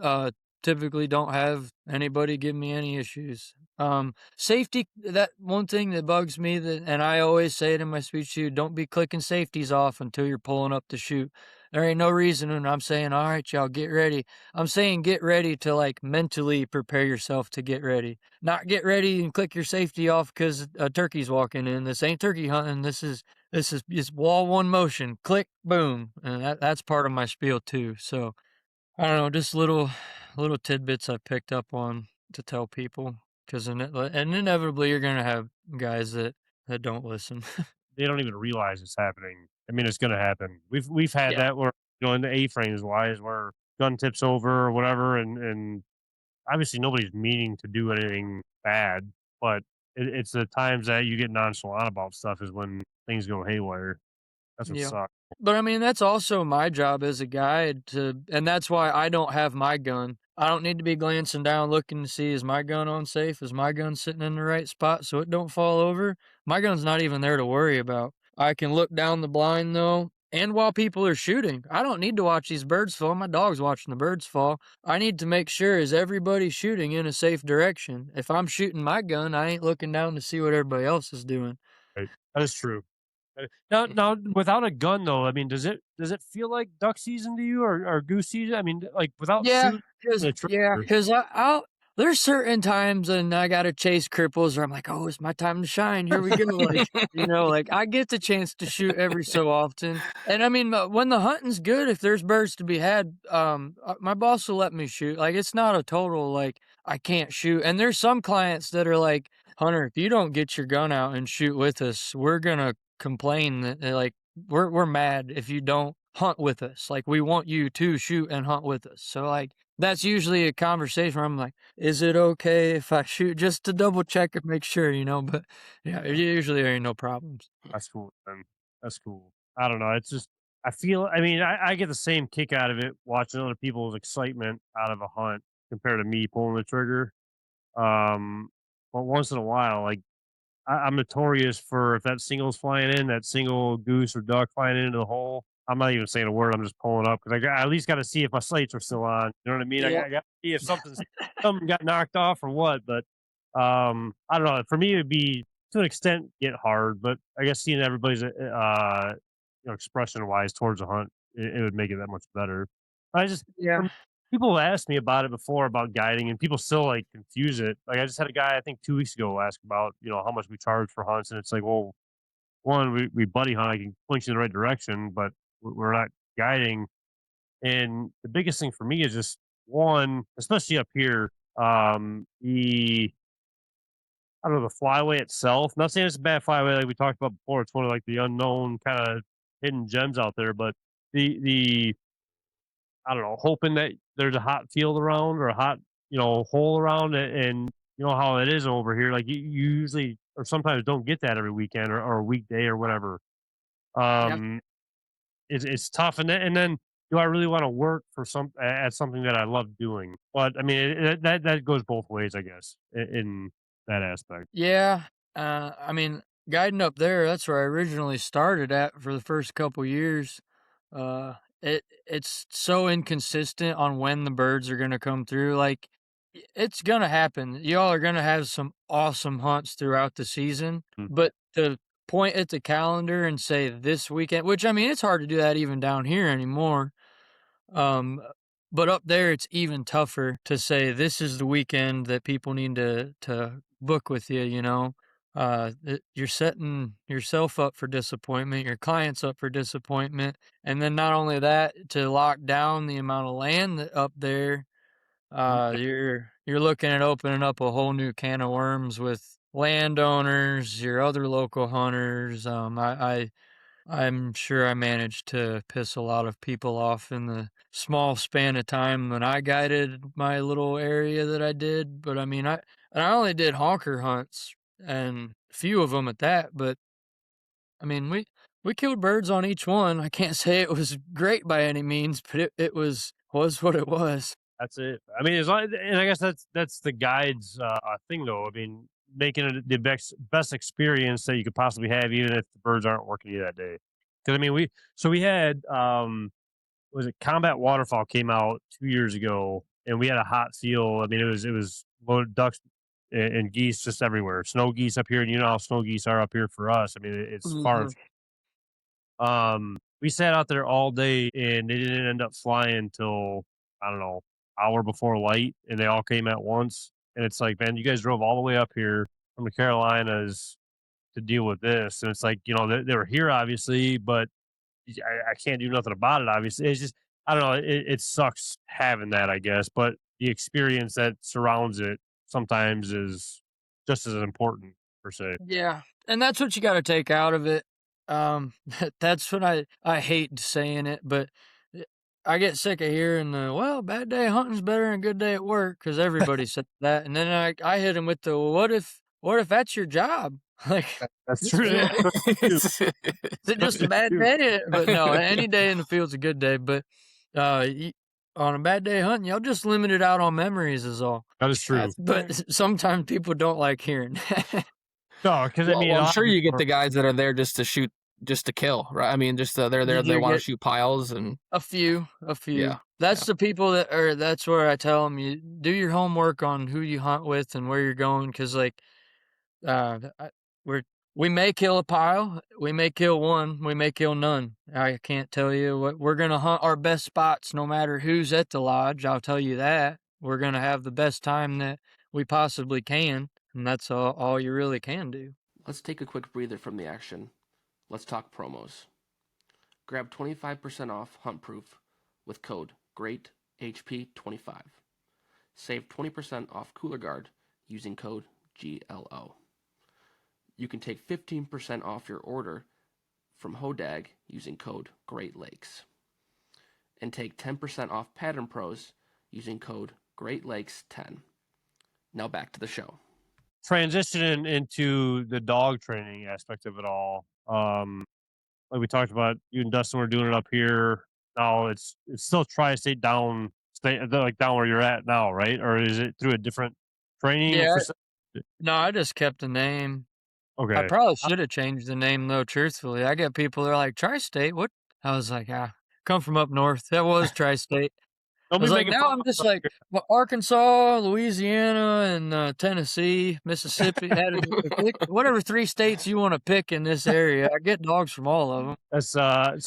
typically don't have anybody give me any issues. Safety, that one thing that bugs me that and I always say it in my speech too, don't be clicking safeties off until you're pulling up to shoot. There ain't no reason when I'm saying, "Alright, y'all, get ready." I'm saying get ready to, like, mentally prepare yourself to get ready. Not get ready and click your safety off because a turkey's walking in. This ain't turkey hunting. This is just wall one motion. Click, boom. And that's part of my spiel too. So I don't know, just little tidbits I picked up on to tell people because and inevitably you're gonna have guys that don't listen. they don't even realize it's happening. I mean, it's going to happen. We've had Yeah. that where in the A-frames wise, where gun tips over or whatever, and obviously nobody's meaning to do anything bad, but it's the times that you get nonchalant about stuff is when things go haywire. That's what Yeah. sucks. But I mean, that's also my job as a guide and that's why I don't have my gun. I don't need to be glancing down looking to see is my gun on safe? Is my gun sitting in the right spot so it don't fall over? My gun's not even there to worry about. I can look down the blind though, and while people are shooting, I don't need to watch these birds fall. My dog's watching the birds fall. I need to make sure is everybody shooting in a safe direction. If I'm shooting my gun, I ain't looking down to see what everybody else is doing. Right. That is true. Now, without a gun though, I mean, does it feel like duck season to you or goose season? I mean, like without Yeah, shooting cause the yeah, trigger, cause I'll there's certain times and I gotta chase cripples where I'm like, "Oh, it's my time to shine. Here we go." Like, like I get the chance to shoot every so often. And I mean, when the hunting's good, if there's birds to be had, my boss will let me shoot. Like, it's not a total like I can't shoot. And there's some clients that are like, "Hunter, if you don't get your gun out and shoot with us, we're gonna complain that like we're mad if you don't hunt with us. Like we want you to shoot and hunt with us." So like that's usually a conversation where I'm like, is it okay if I shoot, just to double check and make sure, but yeah, usually there ain't no problems. That's cool, man. That's cool. I don't know. It's just I get the same kick out of it watching other people's excitement out of a hunt compared to me pulling the trigger. Um, but once in a while, like I'm notorious for if that single's flying in, that single goose or duck flying into the hole. I'm not even saying a word. I'm just pulling up because I at least got to see if my sights are still on. You know what I mean? Yeah. I got to see if something got knocked off or what. But I don't know. For me, it'd be to an extent get hard, but I guess seeing everybody's expression wise towards the hunt, it would make it that much better. I just Yeah. people have asked me about it before about guiding, and people still like confuse it. Like I just had a guy I think 2 weeks ago ask about how much we charge for hunts, and it's like, well, one we buddy hunt, I can point you in the right direction, but we're not guiding. And the biggest thing for me is just one, especially up here, the I don't know the flyway itself. Not saying it's a bad flyway like we talked about before. It's one of like the unknown kind of hidden gems out there, but the I don't know, hoping that there's a hot field around or a hot, hole around it. And you know how it is over here. Like you usually or sometimes don't get that every weekend or a weekday or whatever. Yeah. Um, it's tough. And then do I really want to work for at something that I love doing? But I mean, that goes both ways, I guess, in that aspect. Yeah. I mean, guiding up there, that's where I originally started at for the first couple years. It's so inconsistent on when the birds are gonna come through. Like, it's gonna happen. Y'all are gonna have some awesome hunts throughout the season, Mm. but to point at the calendar and say this weekend, which I mean, it's hard to do that even down here anymore. Um, but up there, it's even tougher to say this is the weekend that people need to book with you. You're setting yourself up for disappointment, your clients up for disappointment, and then not only that, to lock down the amount of land up there, you're looking at opening up a whole new can of worms with landowners, your other local hunters. I'm sure I managed to piss a lot of people off in the small span of time when I guided my little area that I did. But I mean, I only did honker hunts and a few of them at that. But I mean, we killed birds on each one. I can't say it was great by any means, but it was what it was. That's it. I mean, and I guess that's the guide's thing, though. I mean, making it the best experience that you could possibly have, even if the birds aren't working you that day. Because I mean, we had was it combat waterfowl came out 2 years ago, and we had a hot field. I mean, it was loaded ducks and geese just everywhere. Snow geese up here, and you know how snow geese are up here for us. I mean, it's far. Mhm. We sat out there all day, and they didn't end up flying till I don't know hour before light, and they all came at once. And it's like, man, you guys drove all the way up here from the Carolinas to deal with this, and it's like they were here obviously, but I can't do nothing about it. Obviously, it's just I don't know. It sucks having that, I guess, but the experience that surrounds it sometimes is just as important per se. Yeah, and that's what you gotta take out of it. That's what I hate saying it, but eh, I get sick of hearing the, "Well, bad day hunting's better than a good day at work," because everybody said that, and then I hit him with the, "Well, what if that's your job?" Like, That's is true. it just a bad day? But no, any day in the field's a good day, but, y on a bad day hunting, y'all just limit it out on memories is all. That is true. That's But sometimes people don't like hearing that. No, because I well, mean, well, a I'm lot sure of you people get are the guys that are there just to shoot, just to kill, right? I mean, just they're You there, they do want to get shoot piles, and a few, a few. yeah, That's yeah. the people that's where I tell them, you do your homework on who you hunt with and where you're going, because like, we're we may kill a pile, we may kill one, we may kill none. I can't tell you what we're gonna hunt our best spots, no matter who's at the lodge. I'll tell you that we're gonna have the best time that we possibly can, and that's all you really can do. Let's take a quick breather from the action. Let's talk promos. Grab 25% off Hunt Proof with code GREATHP25. Save 20% off Cooler Guard using code GLO. You can take 15% off your order from Hodag using code Great Lakes. And take 10% off Pattern Pros using code Great Lakes 10. Now back to the show. Transitioning into the dog training aspect of it all. Like we talked about, you and Dustin were doing it up here. Now it's still tri-state down, like down where you're at now, right? Or is it through a different training Yeah. facility? No, I just kept the name. I Okay. probably should have changed the name though, truthfully. I get people that are like, Tri-State? What? I was like, come from up north. That was Tri-State. I Don't was be like, making now fun I'm of just us like, here. well, Arkansas, Louisiana, and Tennessee, Mississippi, whatever 3 states you want to pick in this area. I get dogs from all of them. That's so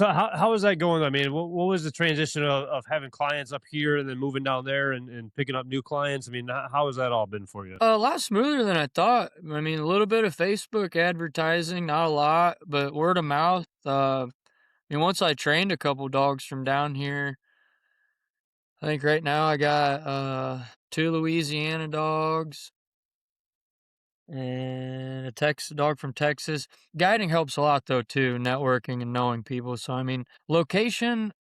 how is that going? I mean, what was the transition of having clients up here and then moving down there and picking up new clients? I mean, how has that all been for you? A lot smoother than I thought. I mean, a little bit of Facebook advertising, not a lot, but word of mouth. I mean, once I trained a couple dogs from down here, I think right now I got 2 Louisiana dogs and a dog from Texas. Guiding helps a lot though too, networking and knowing people. So I mean, location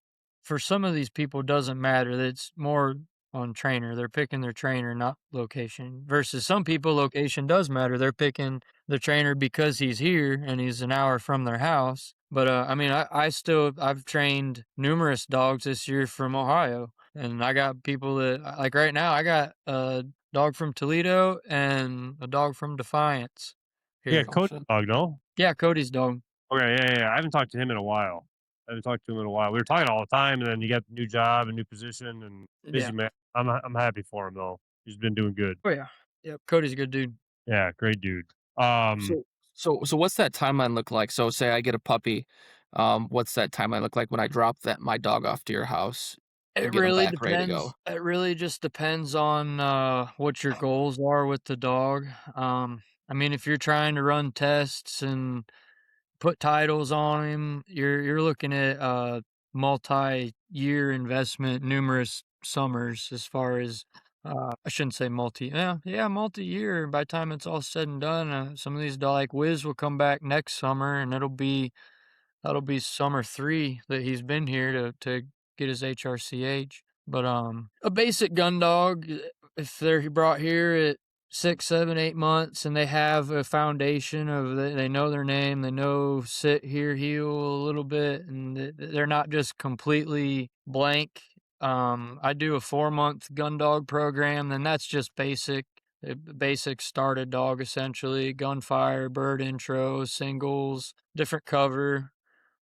for some of these people doesn't matter. It's more on trainer. They're picking their trainer, not location. Versus some people, location does matter. They're picking the trainer because he's here and he's an hour from their house. But I mean, I've trained numerous dogs this year from Ohio, and I got people that like right now. I got a dog from Toledo and a dog from Defiance. Yeah, Here, Cody's dog, no? yeah, Cody's dog. Okay, yeah. I haven't talked to him in a while. I haven't talked to him in a while. We were talking all the time, and then you got the new job, a new position, and busy Yeah. man. I'm happy for him though. He's been doing good. Oh yeah. Yep. Cody's a good dude. Yeah, great dude. So what's that timeline look like? So say I get a puppy, what's that timeline look like when I drop my dog off to your house and It get him really back ready to go? depends. It really just depends on what your goals are with the dog. I mean, if you're trying to run tests and put titles on him, you're looking at multi-year investment, numerous summers as far as I shouldn't say multi-year. By the time it's all said and done, some of these like Wiz will come back next summer, and that'll be summer 3 that he's been here to get his HRCH. But a basic gun dog, if they're brought here at 6, 7, 8 months, and they have a foundation of they know their name, they know sit, here, heel a little bit, and they're not just completely blank. I do a 4-month gun dog program, and that's just basic started dog essentially, gunfire, bird intro, singles, different cover.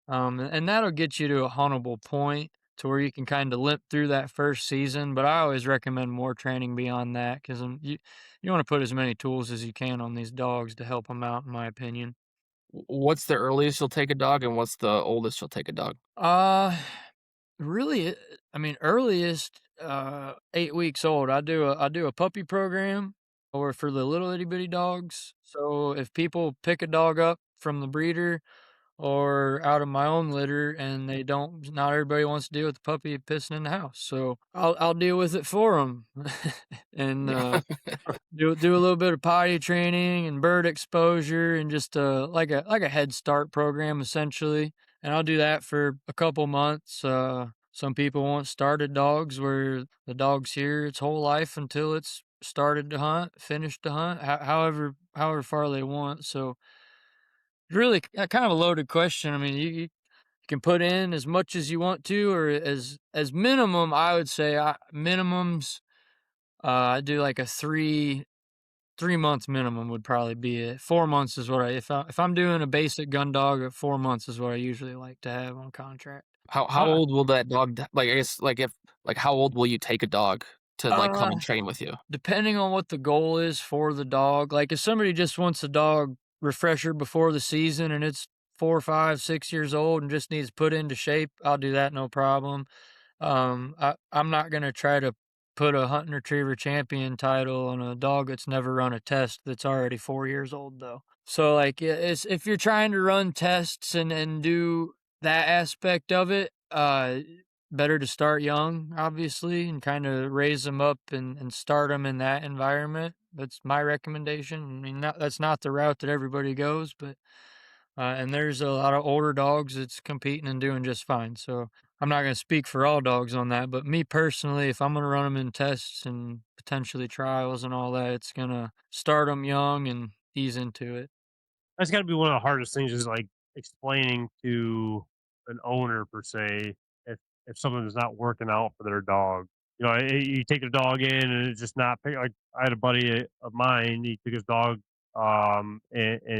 And that'll get you to a huntable point to where you can kind of limp through that first season. But I always recommend more training beyond that because you want to put as many tools as you can on these dogs to help them out, in my opinion. What's the earliest you'll take a dog, and what's the oldest you'll take a dog? Really, I mean, earliest 8 weeks old. I do a puppy program or for the little itty bitty dogs. So if people pick a dog up from the breeder or out of my own litter and not everybody wants to deal with the puppy pissing in the house, so I'll deal with it for them. And do a little bit of potty training and bird exposure and just like a head start program essentially, and I'll do that for a couple months. Some people want started dogs where the dog's here its whole life until it's started to hunt, finished to hunt, however far they want. So really kind of a loaded question. I mean, you can put in as much as you want to, or as minimum, I would say minimums. I do like a 3 month minimum would probably be it. 4 months is what if I'm doing a basic gun dog, at 4 months is what I usually like to have on contract. How old will that dog like I guess like how old will you take a dog to like come and train with you? Depending on what the goal is for the dog. Like if somebody just wants a dog refresher before the season and it's 4, 5, 6 years old and just needs put into shape, I'll do that no problem. I'm not gonna try to put a hunting retriever champion title on a dog that's never run a test that's already 4 years old though. So like if you're trying to run tests and do that aspect of it, better to start young, obviously, and kind of raise them up and start them in that environment. That's my recommendation. I mean, that's not the route that everybody goes, but and there's a lot of older dogs that's competing and doing just fine. So I'm not going to speak for all dogs on that, but me personally, if I'm going to run them in tests and potentially trials and all that, it's going to start them young and ease into it. That's got to be one of the hardest things is like explaining to an owner per se if something is not working out for their dog. You know, you take the dog in and it's just not like I had a buddy of mine. He took his dog, and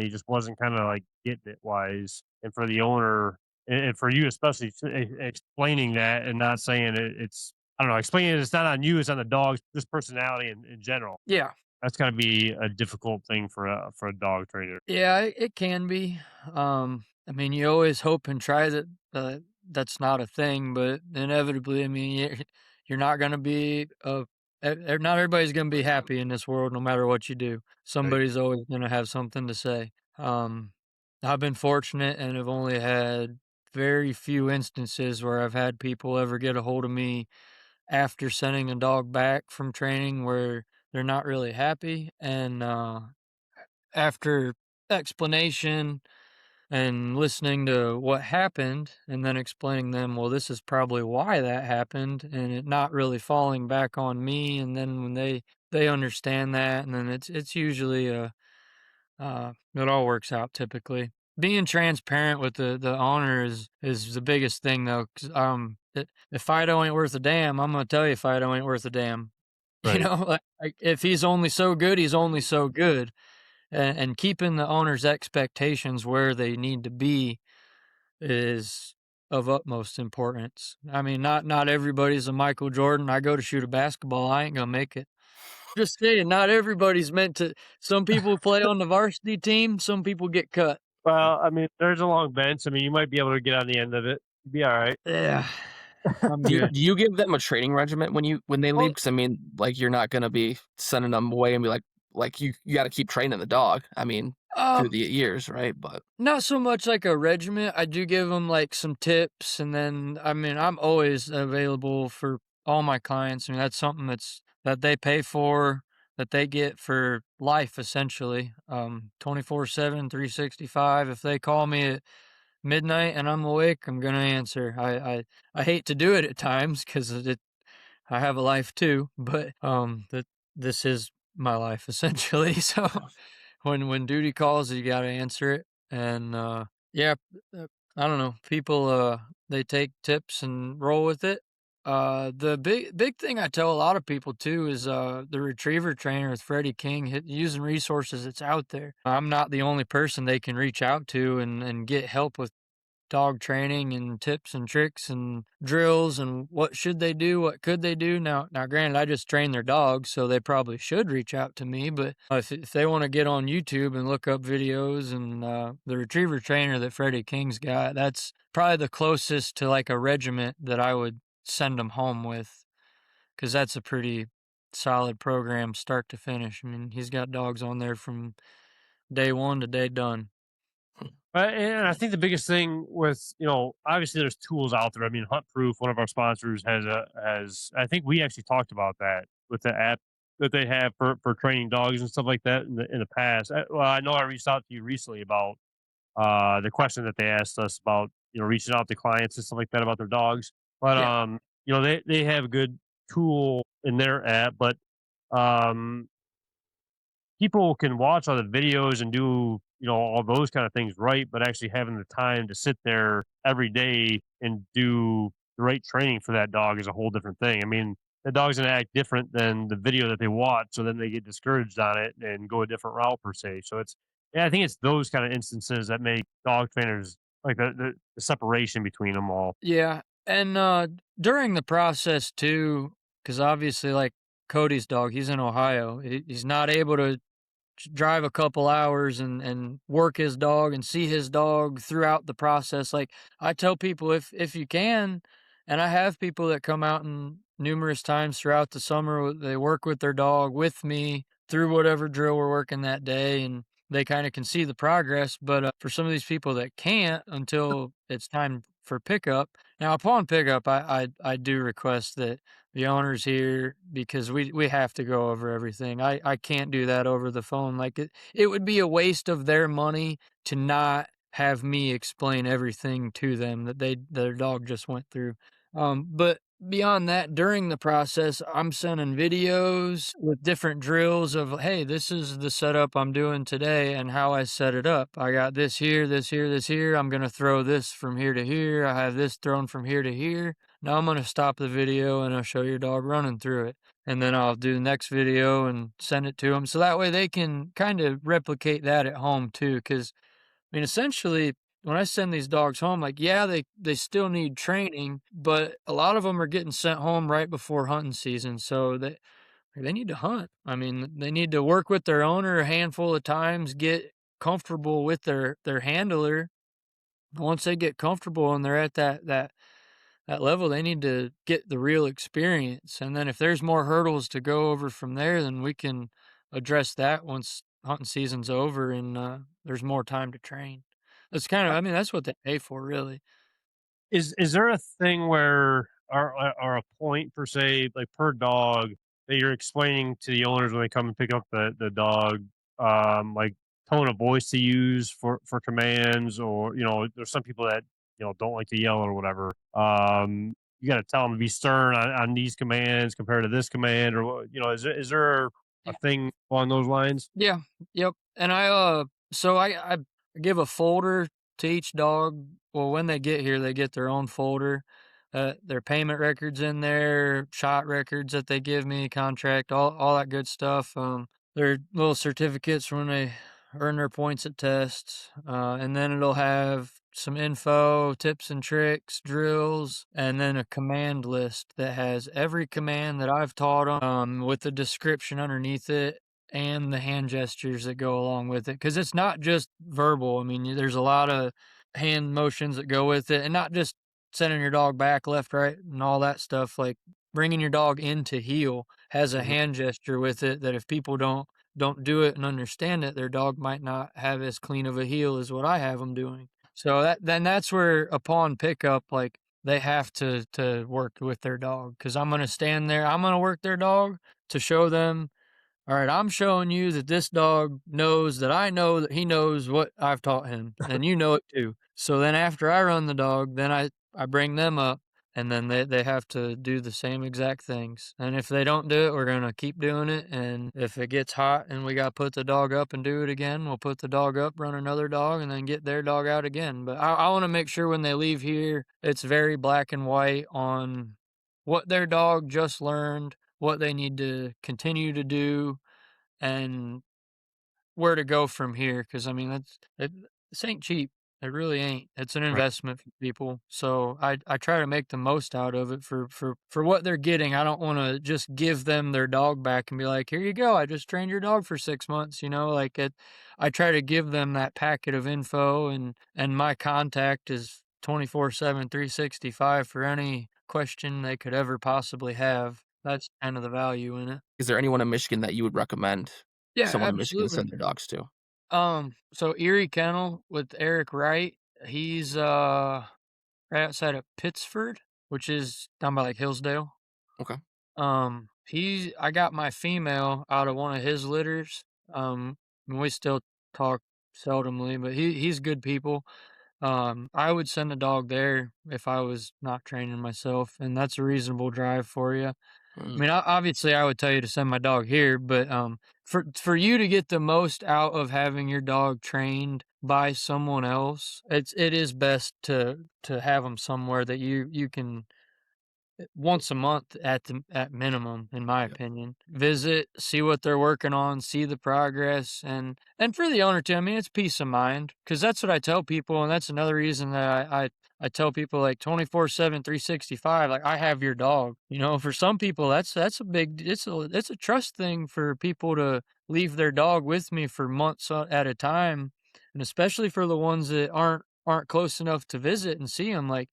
he just wasn't kind of like getting it wise. And for the owner, and for you especially, explaining that and not saying it's I don't know, explaining it's not on you, it's on the dog's just personality in general. Yeah. That's got to be a difficult thing for a dog trainer. Yeah, it can be. I mean, you always hope and try that that's not a thing, but inevitably, I mean, you're not going to be not everybody's going to be happy in this world, no matter what you do. Right. Somebody's always going to have something to say. Um, I've been fortunate and have only had very few instances where I've had people ever get a hold of me after sending a dog back from training where they're not really happy, and after explanation and listening to what happened and then explaining them, well, this is probably why that happened, and it not really falling back on me. And then when they understand that, and then it's usually it all works out typically. Being transparent with the owner is the biggest thing though, 'cause, if Fido ain't worth a damn, I'm gonna tell you Fido ain't worth a damn. You Right. know, like if he's only so good, he's only so good, and keeping the owner's expectations where they need to be is of utmost importance. I mean, not everybody's a Michael Jordan. I go to shoot a basketball, I ain't gonna make it. Just saying, not everybody's meant to. Some people play on the varsity team, some people get cut. Well, I mean, there's a long bench. I mean, you might be able to get on the end of it. You'd be all right. Yeah, I'm Do you, good. do you give them a training regimen when they leave? Well, Because I mean, like you're not gonna be sending them away and be like you got to keep training the dog. I mean, through um, the years, right? But not so much like a regiment. I do give them like some tips, and then I mean I'm always available for all my clients. I mean that's something that they pay for, that they get for life essentially. 24/7, 365. If they call me at midnight and I'm awake, I'm gonna answer. I hate to do it at times because I have a life too, but that this is my life essentially. So when duty calls, you got to answer it. And yeah, I don't know. People they take tips and roll with it. The big thing I tell a lot of people too is the retriever trainer with Freddie King, using resources that's out there. I'm not the only person they can reach out to and get help with dog training and tips and tricks and drills and what should they do, what could they do. Now granted, I just train their dogs, so they probably should reach out to me, but if they want to get on YouTube and look up videos, and the retriever trainer that Freddie King's got, that's probably the closest to like a regiment that I would send them home with, because that's a pretty solid program start to finish. I mean, he's got dogs on there from day one to day done. And I think the biggest thing with, obviously there's tools out there. I mean, Hunt Proof, one of our sponsors, has. I think we actually talked about that with the app that they have for training dogs and stuff like that in the past. Well, I know I reached out to you recently about the question that they asked us about, reaching out to clients and stuff like that about their dogs. But Yeah. they have a good tool in their app, but um people can watch all the videos and do all those kind of things right, but actually having the time to sit there every day and do the right training for that dog is a whole different thing. I mean, the dog's gonna act different than the video that they watch, so then they get discouraged on it and go a different route per se. So it's yeah, I think it's those kind of instances that make dog trainers like the separation between them all. Yeah, and, during the process too, because obviously, like, Cody's dog, he's in Ohio. He's not able to drive a couple hours and work his dog and see his dog throughout the process. Like I tell people, if you can, and I have people that come out and numerous times throughout the summer, they work with their dog with me through whatever drill we're working that day, and they kind of can see the progress. But for some of these people that can't until it's time for pickup, now upon pickup, I do request that the owner's here because we have to go over everything. I can't do that over the phone. Like it would be a waste of their money to not have me explain everything to them that their dog just went through. But beyond that, during the process, I'm sending videos with different drills of, hey, this is the setup I'm doing today and how I set it up. I got this here, this here, this here. I'm going to throw this from here to here. I have this thrown from here to here. Now I'm going to stop the video and I'll show your dog running through it. And then I'll do the next video and send it to them. So that way they can kind of replicate that at home too. Because, I mean, essentially, when I send these dogs home, like, yeah, they still need training, but a lot of them are getting sent home right before hunting season. So they need to hunt. I mean, they need to work with their owner a handful of times, get comfortable with their handler. Once they get comfortable and they're at that level, they need to get the real experience. And then if there's more hurdles to go over from there, then we can address that once hunting season's over and there's more time to train. That's kind of, I mean, that's what they pay for, really. Is there a thing where or a point per se, like per dog, that you're explaining to the owners when they come and pick up the dog, like tone of voice to use for commands, or there's some people that don't like to yell or whatever. You got to tell them to be stern on these commands compared to this command, or is there a thing along those lines? Yeah, yep. And I give a folder to each dog. Well, when they get here, they get their own folder. Their payment records in there, shot records that they give me, contract, all that good stuff. Their little certificates when they earn their points at tests. And then it'll have some info, tips and tricks, drills, and then a command list that has every command that I've taught them, with the description underneath it and the hand gestures that go along with it. Because it's not just verbal. I mean, there's a lot of hand motions that go with it, and not just sending your dog back, left, right, and all that stuff. Like bringing your dog into heel has a Mhm. hand gesture with it that if people don't do it and understand it, their dog might not have as clean of a heel as what I have them doing. So that's where upon pickup, like they have to work with their dog, because I'm gonna stand there, I'm gonna work their dog to show them, all right, I'm showing you that this dog knows that I know that he knows what I've taught him, and you know it too. So then after I run the dog, then I bring them up, and then they have to do the same exact things. And if they don't do it, we're going to keep doing it. And if it gets hot and we got to put the dog up and do it again, we'll put the dog up, run another dog, and then get their dog out again. But I want to make sure when they leave here, it's very black and white on what their dog just learned, what they need to continue to do, and where to go from here. Because I mean, this ain't cheap. It really ain't. It's an Right. investment for people. So I try to make the most out of it for what they're getting. I don't want to just give them their dog back and be like, here you go, I just trained your dog for 6 months. Like it. I try to give them that packet of info, and my contact is 24/7, 365 for any question they could ever possibly have. That's kind of the value in it. Is there anyone in Michigan that you would recommend Yeah, someone in Michigan absolutely. send their dogs to? So Erie Kennel with Eric Wright, he's right outside of Pittsford, which is down by like Hillsdale. Okay. I got my female out of one of his litters. And we still talk seldomly, but he's good people. I would send a dog there if I was not training myself, and that's a reasonable drive for you. I Mm, mean, obviously, I would tell you to send my dog here, but for you to get the most out of having your dog trained by someone else, it is best to have them somewhere that you can once a month at minimum, in my yeah. opinion. Visit, see what they're working on, see the progress, and for the owner too. I mean, it's peace of mind, because that's what I tell people, and that's another reason that I tell people like 24/7, 365. Like I have your dog. For some people, that's a big. It's a trust thing for people to leave their dog with me for months at a time, and especially for the ones that aren't close enough to visit and see them. Like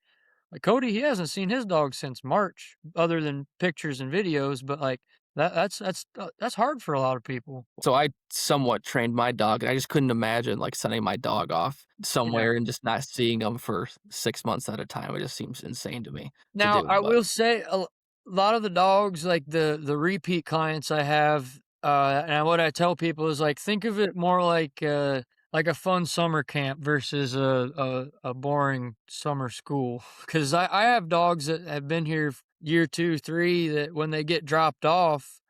Cody, he hasn't seen his dog since March, other than pictures and videos. But like that's hard for a lot of people. So I somewhat trained my dog, and I just couldn't imagine like sending my dog off Yeah. somewhere and just not seeing him for 6 months at a time. It just seems insane to me to Now do. I But will say a lot of the dogs, like the repeat clients I have, and what I tell people is like think of it more like like a fun summer camp versus a boring summer school. Because I have dogs that have been here year 2, 3 that when they get dropped off,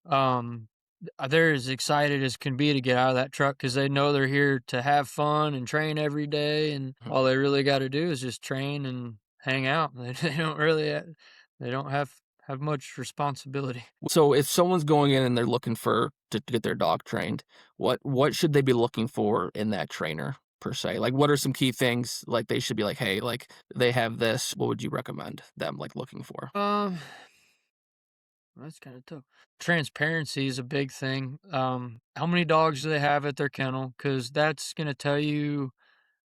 they're as excited as can be to get out of that truck because they know they're here to have fun and train every day, and all they really got to do is just train and hang out. They don't really they don't have much responsibility. So if someone's going in and they're looking to get their dog trained, what should they be looking for in that trainer per se? Like, what are some key things like they should be like, hey, like they have this, what would you recommend them like looking for? That's kind of tough. Transparency is a big thing. How many dogs do they have at their kennel? Because that's going to tell you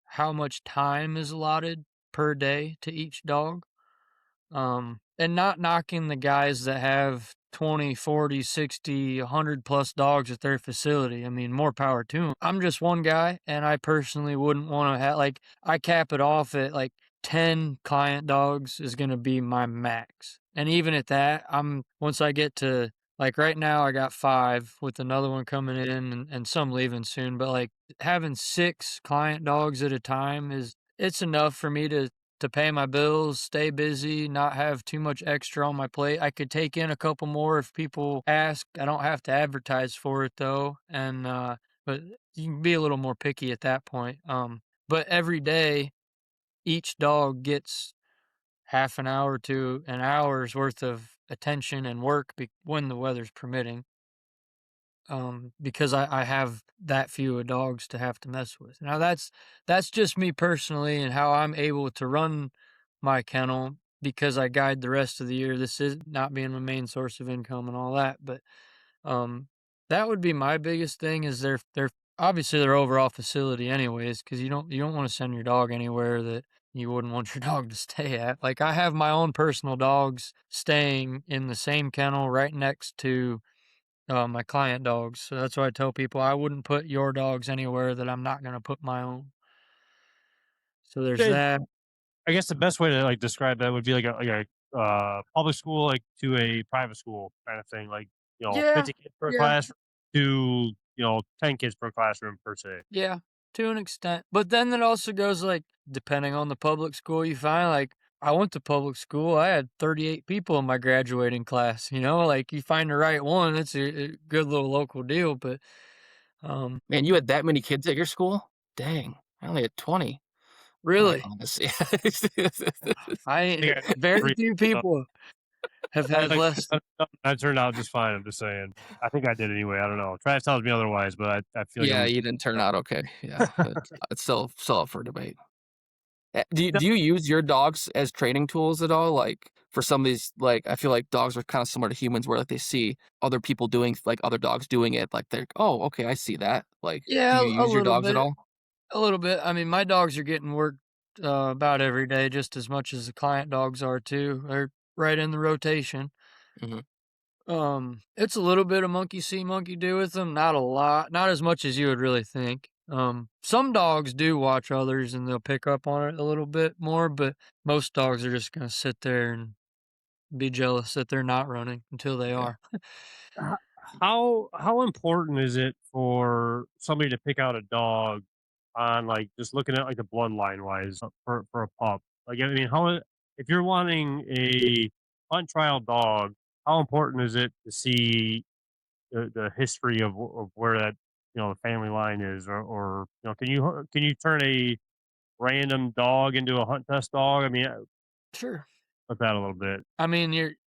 how much time is allotted per day to each dog. And not knocking the guys that have 20, 40, 60, 100 plus dogs at their facility. I mean, more power to them. I'm just one guy, and I personally wouldn't want to have, like, I cap it off at like 10 client dogs is going to be my max. And even at that, once I get to, like, right now I got 5 with another one coming in and some leaving soon, but like having 6 client dogs at a time it's enough for me to pay my bills, stay busy, not have too much extra on my plate. I could take in a couple more if people ask. I don't have to advertise for it though. And but you can be a little more picky at that point. But every day each dog gets half an hour to an hour's worth of attention and work when the weather's permitting. Because I have that few of dogs to have to mess with. Now that's just me personally and how I'm able to run my kennel because I guide the rest of the year. This is not being my main source of income and all that, but that would be my biggest thing is they're obviously their overall facility anyways, because you don't want to send your dog anywhere that you wouldn't want your dog to stay at. Like I have my own personal dogs staying in the same kennel right next to my client dogs. So that's why I tell people I wouldn't put your dogs anywhere that I'm not going to put my own. So there's that. I guess the best way to like describe that would be like a public school like to a private school kind of thing. Like Yeah, 50 kids per yeah, classroom to 10 kids per classroom per se. yeah, to an extent. But then it also goes like, depending on the public school you find, like I went to public school, I had 38 people in my graduating class, like you find the right one, it's a good little local deal. But Man, you had that many kids at your school? Dang, I only had 20. really, very few people have had less. That turned out just fine. I'm just saying. I think I did anyway. I don't know. Travis tells me otherwise, but I feel like Yeah, you didn't turn out okay. Yeah, it's still up for debate. Do you use your dogs as training tools at all? Like for some of these, like I feel like dogs are kind of similar to humans, where like they see other people doing, like other dogs doing it, like they're, oh, okay, I see that. Like, Yeah, do you a use your little dogs at bit. all? A little bit. I mean, my dogs are getting worked about every day just as much as the client dogs are too. They're right in the rotation. Hmm. It's a little bit of monkey see, monkey do with them. Not a lot. Not as much as you would really think. Some dogs do watch others and they'll pick up on it a little bit more, but most dogs are just going to sit there and be jealous that they're not running until they Yeah. are. H- how important is it for somebody to pick out a dog on like just looking at like the bloodline wise for a pup? Like I mean, if you're wanting a hunt trial dog, how important is it to see the history of where that the family line is, or can you turn a random dog into a hunt test dog? I mean, Sure. look that a little bit. I mean,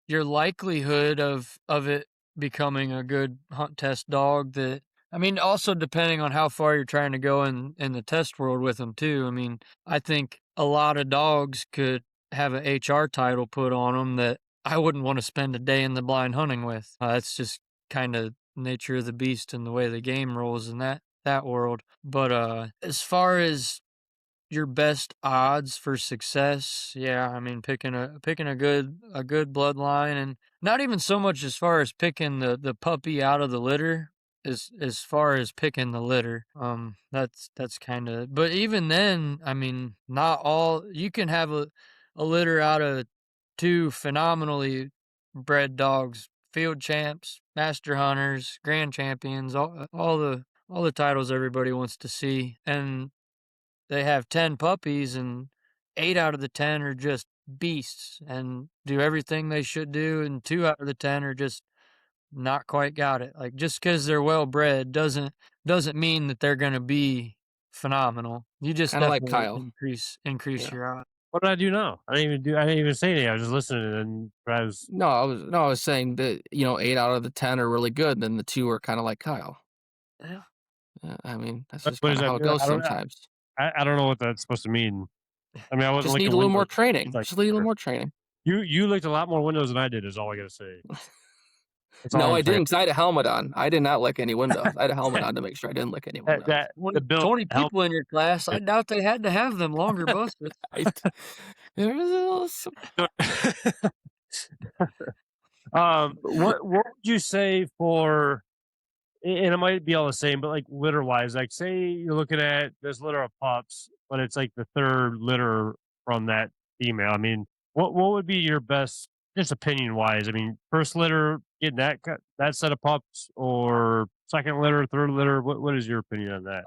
your likelihood of it becoming a good hunt test dog that I mean, also depending on how far you're trying to go in the test world with them too. I mean, I think a lot of dogs could have an HR title put on them that I wouldn't want to spend a day in the blind hunting with. That's just kind of nature of the beast and the way the game rolls in that world. But as far as your best odds for success, yeah, I mean picking a good bloodline, and not even so much as far as picking the puppy out of the litter as far as picking the litter. That's kind of, but even then, I mean, not all you can have a litter out of 2 phenomenally bred dogs, field champs, master hunters, grand champions, all all the titles everybody wants to see, and they have 10 puppies, and 8 out of the 10 are just beasts and do everything they should do, and 2 out of the 10 are just not quite got it. Like, just because they're well bred doesn't mean that they're gonna be phenomenal. You just Kind of like definitely Kyle. increase Yeah. your odds. What did I do now? I didn't even say anything. I was just listening, and I was No, I was saying that 8 out of the 10 are really good, then the 2 are kind of like Kyle. Yeah. I mean, that's what just what kind does of that how it mean? goes sometimes. I don't know what that's supposed to mean. I mean, I wasn't Just need licking a little more windows. training. Like, Just need a little more training. you licked a lot more windows than I did. Is all I gotta say. That's all No, I'm I saying. didn't, 'cause I had a helmet on. I did not lick any windows. I had a helmet on to make sure I didn't lick any windows. The build 20 people in your class, I doubt they had to have them longer busted. There was some... what would you say for? And it might be all the same, but like litter wise, like say you're looking at this litter of pups, but it's like the third litter from that female. I mean, what would be your best, just opinion wise? I mean, first litter getting that set of pups, or second litter, third litter. What is your opinion on that?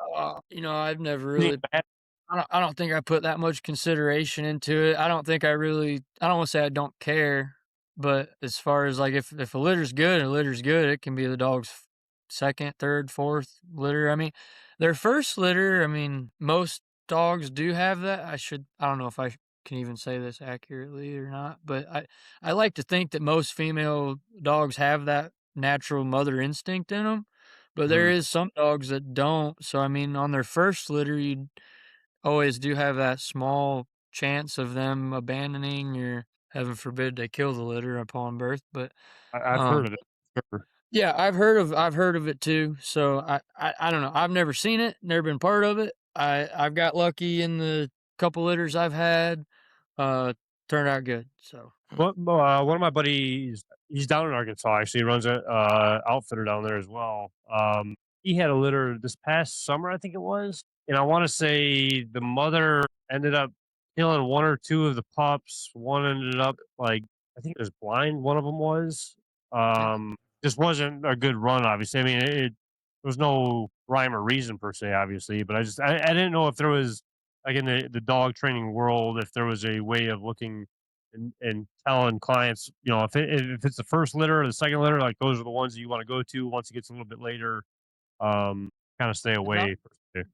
I've never Is it really. bad? I don't think I put that much consideration into it. I don't think I really. I don't want to say I don't care, but as far as like if a litter's good, it can be the dog's second, third, fourth litter. I mean, their first litter. I mean, most dogs do have that. I don't know if I can even say this accurately or not, but I like to think that most female dogs have that natural mother instinct in them. But there Mm, is some dogs that don't. So I mean, on their first litter, you always do have that small chance of them abandoning, or heaven forbid they kill the litter upon birth. But I've heard um of it. Sure. yeah, I've heard of it too. So I don't know. I've never seen it, never been part of it. I've got lucky in the couple litters I've had. Uh Turned out good. So One of my buddies, he's down in Arkansas. Actually, he runs a outfitter down there as well. He had a litter this past summer, I think it was, and I want to say the mother ended up killing one or two of the pups. One ended up like I think it was blind. One of them was. Just wasn't a good run. Obviously, I mean there was no rhyme or reason per se, obviously, but I didn't know if there was like in the dog training world if there was a way of looking and telling clients, if it's the first litter or the second litter, like those are the ones that you want to go to. Once it gets a little bit later, kind of stay not away.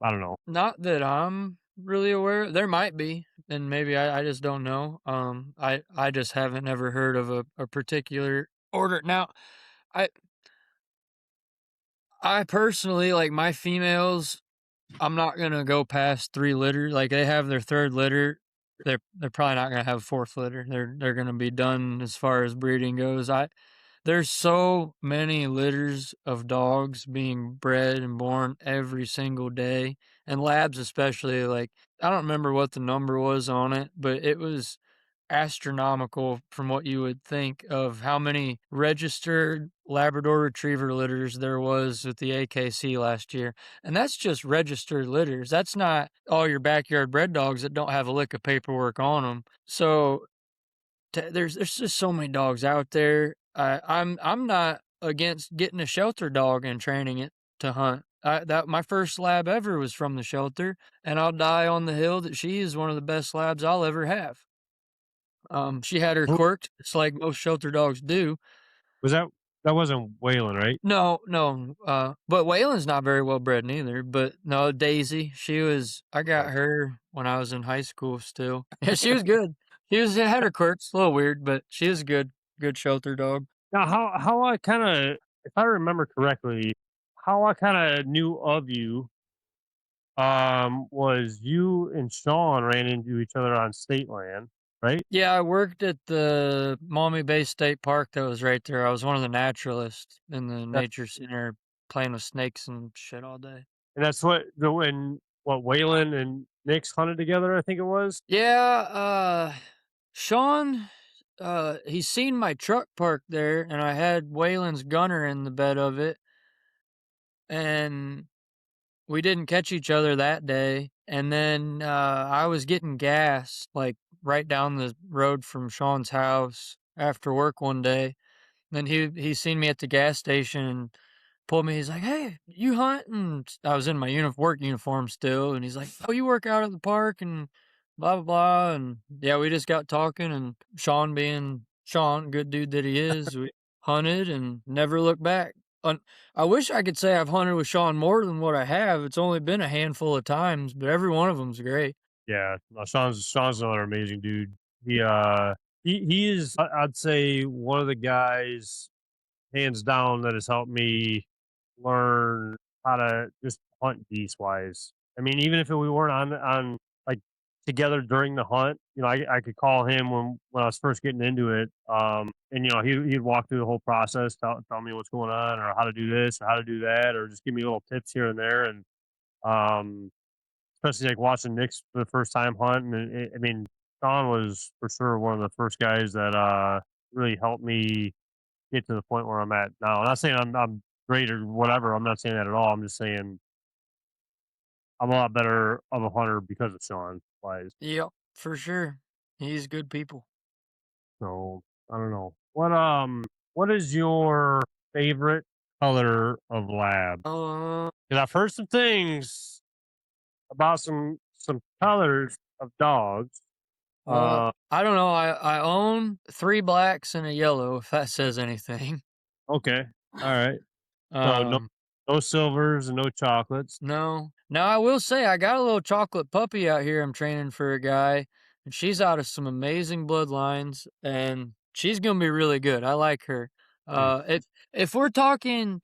I don't know. not that I'm really aware. There might be, and maybe I just don't know. I just haven't ever heard of a particular order. Now, I I personally like my females. I'm not gonna go past 3 litter. Like they have their third litter, they're probably not gonna have a fourth litter. They're gonna be done as far as breeding goes. There's so many litters of dogs being bred and born every single day, and labs especially. Like I don't remember what the number was on it, but it was astronomical from what you would think of how many registered Labrador Retriever litters there was with the AKC last year. And that's just registered litters. That's not all your backyard bred dogs that don't have a lick of paperwork on them. So there's just so many dogs out there. I'm not against getting a shelter dog and training it to hunt. That my first lab ever was from the shelter, and I'll die on the hill that she is one of the best labs I'll ever have. She had her Who quirked, it's like most shelter dogs do. was that? That wasn't Waylon, right? No, no, but Waylon's not very well bred neither. But no, Daisy, I got Okay. her when I was in high school still. Yeah, she was good. Had her quirks, a little weird, but she is a good shelter dog. Now, how I kind of, if I remember correctly, how I kind of knew of you, was you and Sean ran into each other on state land, right? Yeah, I worked at the Maumee Bay State Park that was right there. I was one of the naturalists in the That, nature center playing with snakes and shit all day. and that's what Waylon and Nick's hunted together. I think it was. Yeah, Sean, he's seen my truck parked there, and I had Waylon's gunner in the bed of it, and we didn't catch each other that day. And then I was getting gas, like right down the road from Sean's house after work one day. Then he seen me at the gas station, and pulled me. He's like, "Hey, you hunt?" And I was in my work uniform still, and he's like, "Oh, you work out at the park?" And blah blah blah. And yeah, we just got talking, and Sean being Sean, good dude that he is, we hunted and never looked back. I wish I could say I've hunted with Sean more than what I have. It's only been a handful of times, but every one of them's great. Yeah, no, Sean's another amazing dude. He is, I'd say, one of the guys hands down that has helped me learn how to just hunt geese wise. I mean, even if we weren't on like together during the hunt, I could call him when I was first getting into it. And he'd walk through the whole process, tell me what's going on or how to do this or how to do that, or just give me little tips here and there. And um, especially like watching Nick's for the first time hunt. And I mean, Sean was for sure one of the first guys that really helped me get to the point where I'm at now. I'm not saying I'm great or whatever. I'm not saying that at all. I'm just saying I'm a lot better of a hunter because of Sean Wise. Yep, for sure. He's good people. So I don't know. What is your favorite color of lab? Because I've heard some things about some colors of dogs. I don't know. I own 3 blacks and a yellow, if that says anything. Okay. All right. So no silvers and no chocolates. No. Now I will say I got a little chocolate puppy out here I'm training for a guy, and she's out of some amazing bloodlines, and she's gonna be really good. I like her. If we're talking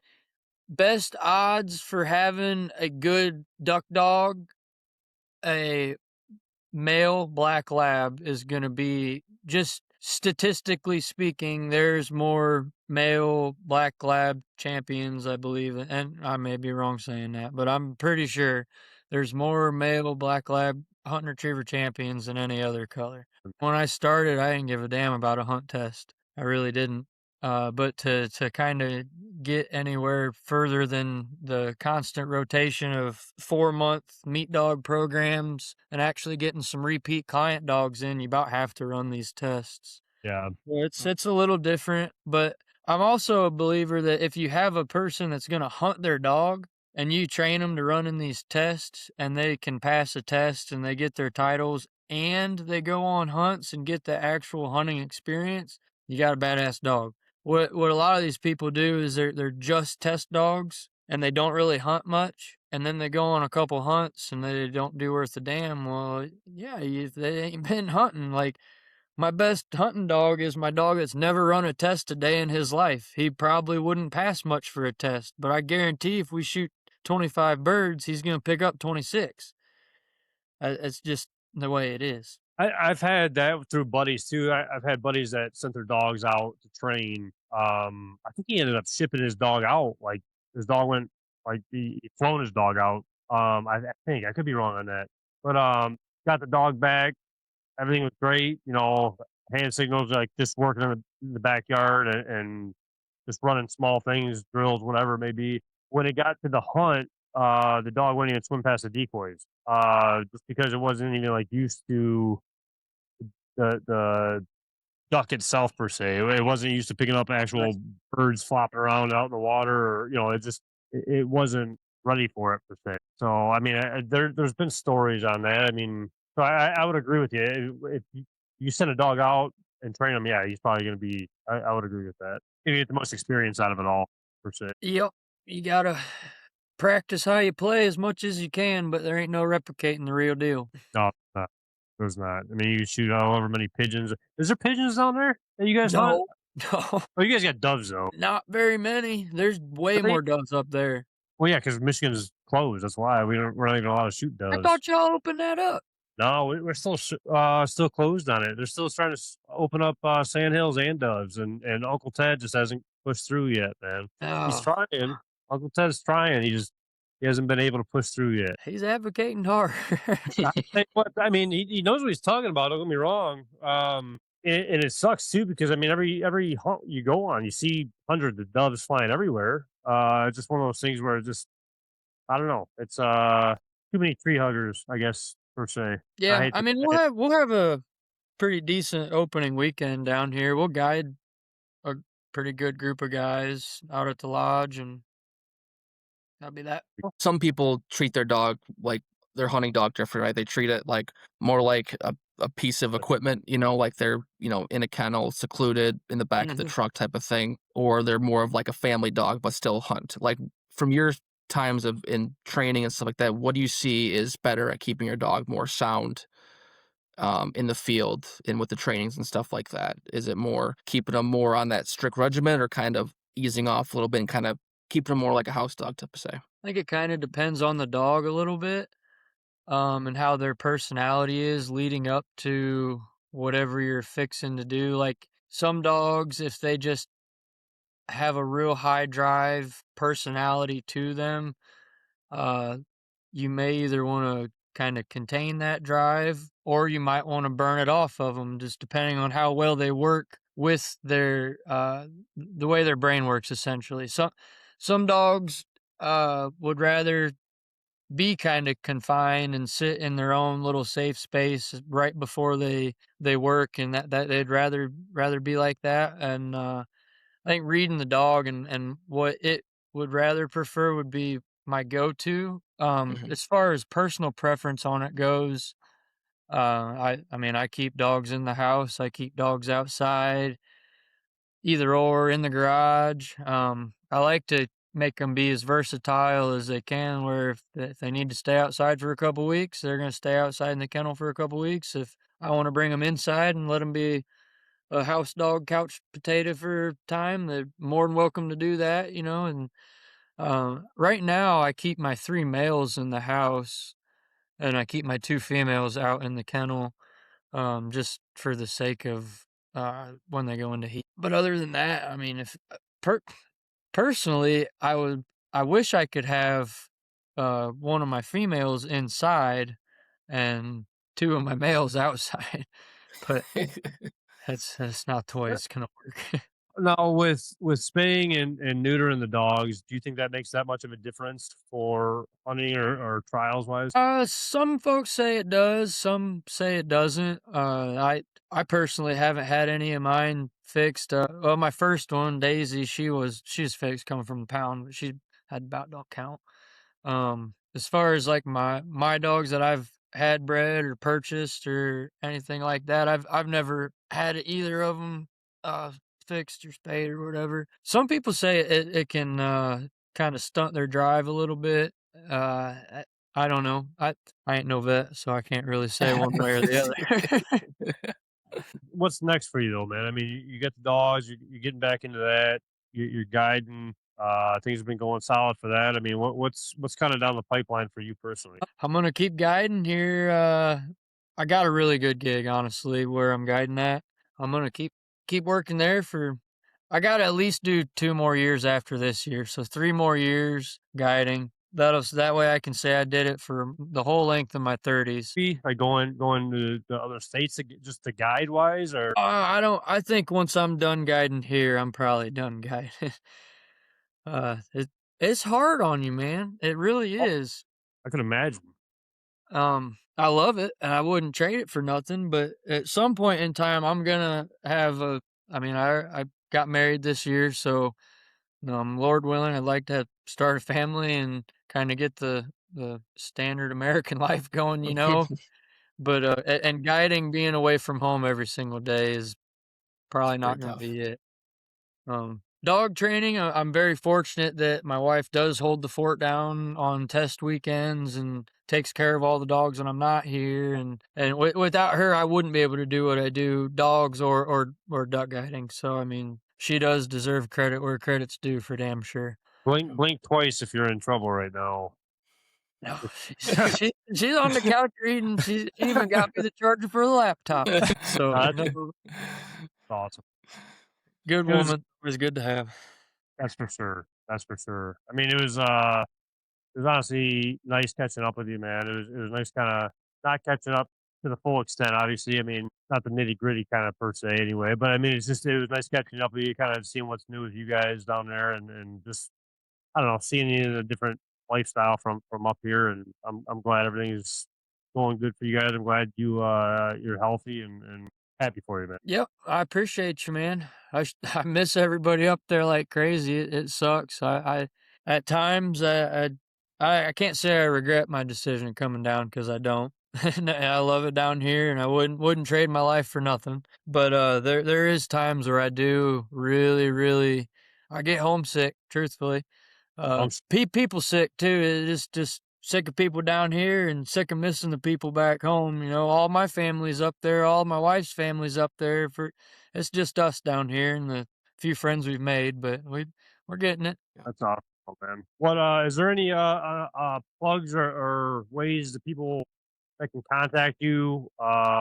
best odds for having a good duck dog, a male black lab is going to be, just statistically speaking, there's more male black lab champions, I believe, and I may be wrong saying that, but I'm pretty sure there's more male black lab hunt and retriever champions than any other color. When I started, I didn't give a damn about a hunt test. I really didn't. But to kind of get anywhere further than the constant rotation of 4-month meat dog programs and actually getting some repeat client dogs in, you about have to run these tests. Yeah. It's a little different, but I'm also a believer that if you have a person that's going to hunt their dog and you train them to run in these tests and they can pass a test and they get their titles and they go on hunts and get the actual hunting experience, you got a badass dog. What a lot of these people do is they're just test dogs and they don't really hunt much, and then they go on a couple hunts and they don't do worth a damn. Well, yeah, they ain't been hunting. Like, my best hunting dog is my dog that's never run a test a day in his life. He probably wouldn't pass much for a test, but I guarantee if we shoot 25 birds, he's going to pick up 26. It's just the way it is. I've had that through buddies too. I've had buddies that sent their dogs out to train. I think he ended up shipping his dog out. Like his dog went, like he flown his dog out. I think I could be wrong on that, but got the dog back. Everything was great. Hand signals, like just working in the backyard and just running small things, drills, whatever it may be. When it got to the hunt, the dog wouldn't even swim past the decoys, just because it wasn't even like used to the duck itself per se. It wasn't used to picking up actual birds flopping around out in the water, or it wasn't ready for it per se. So I mean, there's been stories on that. I mean, so I would agree with you. If you send a dog out and train him, yeah, he's probably going to be. I would agree with that. You get the most experience out of it all per se. Yep, you gotta practice how you play as much as you can, but there ain't no replicating the real deal. No, there's not. I mean, you shoot however many pigeons. Is there pigeons down there that you guys hunt? No, Oh, you guys got doves though. not very many. There's way more doves up there. Well, yeah, because Michigan's closed. That's why we're not even allowed to shoot doves. I thought y'all opened that up. No, we're still closed on it. They're still trying to open up sandhills and doves, and Uncle Ted just hasn't pushed through yet, man. He's trying. Uncle Ted's trying. He hasn't been able to push through yet. He's advocating hard. I mean, he knows what he's talking about. Don't get me wrong. And it sucks too, because I mean, every hunt you go on, you see hundreds of doves flying everywhere. It's just one of those things where it's just, I don't know. It's too many tree huggers, I guess, per se. Yeah, I mean, we'll have a pretty decent opening weekend down here. We'll guide a pretty good group of guys out at the lodge, and That'll be that. Some people treat their dog like their hunting dog different, right? They treat it like more like a piece of equipment, like they're, in a kennel, secluded in the back of the truck type of thing, or they're more of like a family dog, but still hunt. Like from your times of in training and stuff like that, what do you see is better at keeping your dog more sound in the field and with the trainings and stuff like that? Is it more keeping them more on that strict regimen or kind of easing off a little bit and kind of keeping them more like a house dog type of say? I think it kind of depends on the dog a little bit, and how their personality is leading up to whatever you're fixing to do. Like some dogs, if they just have a real high drive personality to them, uh, you may either want to kind of contain that drive, or you might want to burn it off of them, just depending on how well they work with their the way their brain works. Essentially, some dogs would rather be kind of confined and sit in their own little safe space right before they work, and that they'd rather be like that. And I think reading the dog and what it would rather prefer would be my go-to. As far as personal preference on it goes, I mean, I keep dogs in the house, I keep dogs outside, either or in the garage. I like to make them be as versatile as they can, where if they need to stay outside for a couple weeks, they're going to stay outside in the kennel for a couple weeks. If I want to bring them inside and let them be a house dog, couch potato for a time, they're more than welcome to do that, And right now, I keep my 3 males in the house, and I keep my 2 females out in the kennel, just for the sake of when they go into heat. But other than that, I mean, if personally, I wish I could have one of my females inside and 2 of my males outside, but that's not the way it's gonna work. Now, with spaying and neutering the dogs, do you think that makes that much of a difference for hunting or trials wise? Some folks say it does, some say it doesn't. I personally haven't had any of mine fixed. Well, my first one, Daisy, she's fixed coming from the pound, but she had about dog count. As far as like my dogs that I've had bred or purchased or anything like that, I've never had either of them fixed or spayed or whatever. Some people say it can kind of stunt their drive a little bit. I don't know. I ain't no vet, so I can't really say one way or the other. What's next for you though, man? I mean, you get the dogs, you're getting back into that, you're guiding. Things have been going solid for that. I mean, what's kind of down the pipeline for you personally? I'm gonna keep guiding here. I got a really good gig, honestly, where I'm guiding at. I'm gonna keep working there for. I gotta at least do 2 more years after this year, so 3 more years guiding. That way I can say I did it for the whole length of my 30s. Like going to the other states just to guide wise, or I don't. I think once I'm done guiding here, I'm probably done guiding. uh, it it's hard on you, man. It really is. I can imagine. I love it, and I wouldn't trade it for nothing. But at some point in time, I'm gonna have a. I mean, I got married this year, so Lord willing, I'd like to start a family and kind of get the standard American life going. But and guiding, being away from home every single day is probably Very not gonna tough. be it. Dog training, I'm very fortunate that my wife does hold the fort down on test weekends and takes care of all the dogs when I'm not here. And without her, I wouldn't be able to do what I do, dogs or duck guiding. So, I mean, she does deserve credit where credit's due for damn sure. Blink twice if you're in trouble right now. No, she's on the couch reading. She even got me the charger for the laptop. So, That's awesome. good It was woman. It was good to have. That's for sure. That's for sure. I mean, it was honestly nice catching up with you, man. It was nice kind of not catching up to the full extent, obviously. I mean, not the nitty gritty kind of per se, anyway. But I mean, it was nice catching up with you, kind of seeing what's new with you guys down there, and just I don't know, seeing you in a different lifestyle from up here. And I'm glad everything is going good for you guys. I'm glad you're healthy and happy for you, man. Yep, I appreciate you, man. I miss everybody up there like crazy. It sucks. at times I can't say I regret my decision coming down because I don't. I love it down here, and I wouldn't trade my life for nothing. But there is times where I do really I get homesick. Truthfully, people sick too. It's just sick of people down here and sick of missing the people back home. You know, all my family's up there, all my wife's family's up there. It's just us down here and the few friends we've made, but we're getting it. That's awesome, man. What is there any plugs or ways that people that can contact you?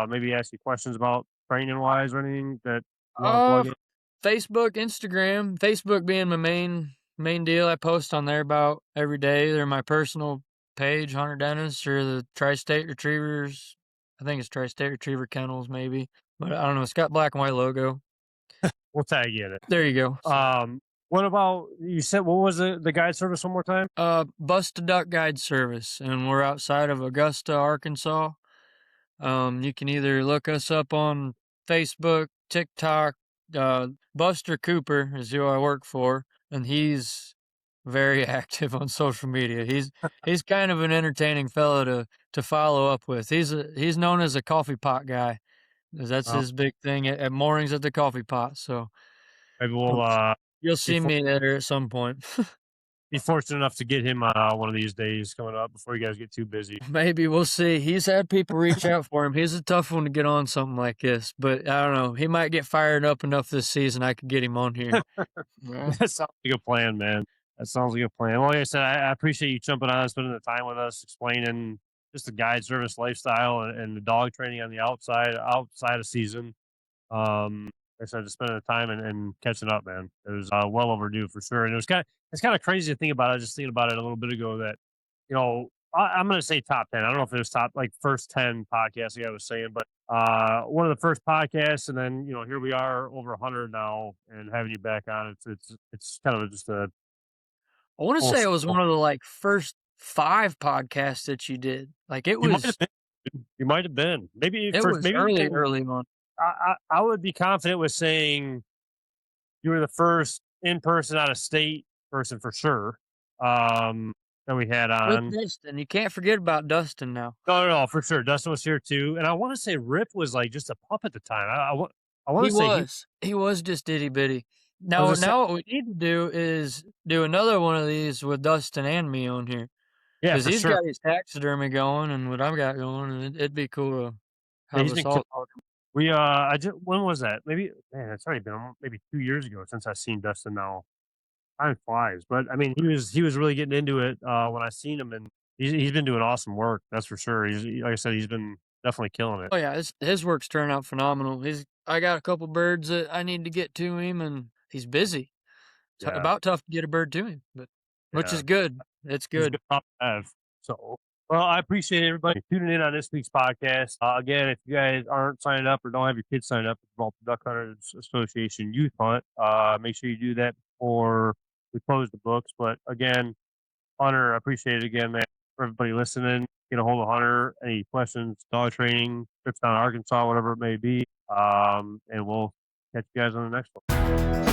Maybe ask you questions about training wise or anything that you want to plug in? Facebook, Instagram. Facebook being my main deal. I post on there about every day. They're my personal page, Hunter Dennis, or the Tri-State Retrievers. I think it's Tri-State Retriever Kennels, maybe. But I don't know. It's got black and white logo. We'll tag you in it. There you go. What about you said what was the guide service one more time? Bust a Duck Guide Service, and we're outside of Augusta, Arkansas. You can either look us up on Facebook, TikTok. Buster Cooper is who I work for, and he's very active on social media. He's kind of an entertaining fellow to follow up with. He's known as a coffee pot guy. That's his big thing at mornings at the coffee pot. So maybe we'll you'll see me there at some point. be fortunate enough to get him one of these days coming up before you guys get too busy. Maybe we'll see. He's had people reach out for him. He's a tough one to get on something like this, but I don't know. He might get fired up enough this season I could get him on here. That sounds like a plan, man. That sounds like a plan. Well, like I said, I appreciate you jumping on, spending the time with us, explaining just the guide service lifestyle and the dog training on the outside of season. Like I said, just spending the time and catching up, man. It was well overdue for sure. And it's kind of crazy to think about. I was just thinking about it a little bit ago that, I'm going to say top 10. I don't know if it was top, like first 10 podcasts, like I was saying, but one of the first podcasts. And then, here we are over 100 now and having you back on. It's kind of just I want to say it was one of the first 5 podcasts that you did. Like it was. You might have been. Maybe it was early on. I would be confident with saying you were the first in-person out of state person for sure. That we had on. With Dustin. You can't forget about Dustin now. No, for sure. Dustin was here too. And I want to say Rip was like just a pup at the time. I want to say he was just itty bitty. Now what we need to do is do another one of these with Dustin and me on here. Yeah, because he's got his taxidermy going and what I've got going, and it'd be cool to have us all talk. When was that? Maybe, man, it's already been maybe 2 years ago since I've seen Dustin now. Time flies, but I mean, he was really getting into it when I seen him, and he's been doing awesome work. That's for sure. He's like I said, he's been definitely killing it. Oh yeah, his work's turned out phenomenal. I got a couple birds that I need to get to him, and he's busy. It's about tough to get a bird to him, but which is good. It's good. It's good to have. So, well, I appreciate everybody tuning in on this week's podcast. Again, if you guys aren't signed up or don't have your kids signed up for the Duck Hunters Association Youth Hunt, make sure you do that before we close the books. But again, Hunter, I appreciate it again, man. For everybody listening, get a hold of Hunter. Any questions, dog training, trips down to Arkansas, whatever it may be. And we'll catch you guys on the next one.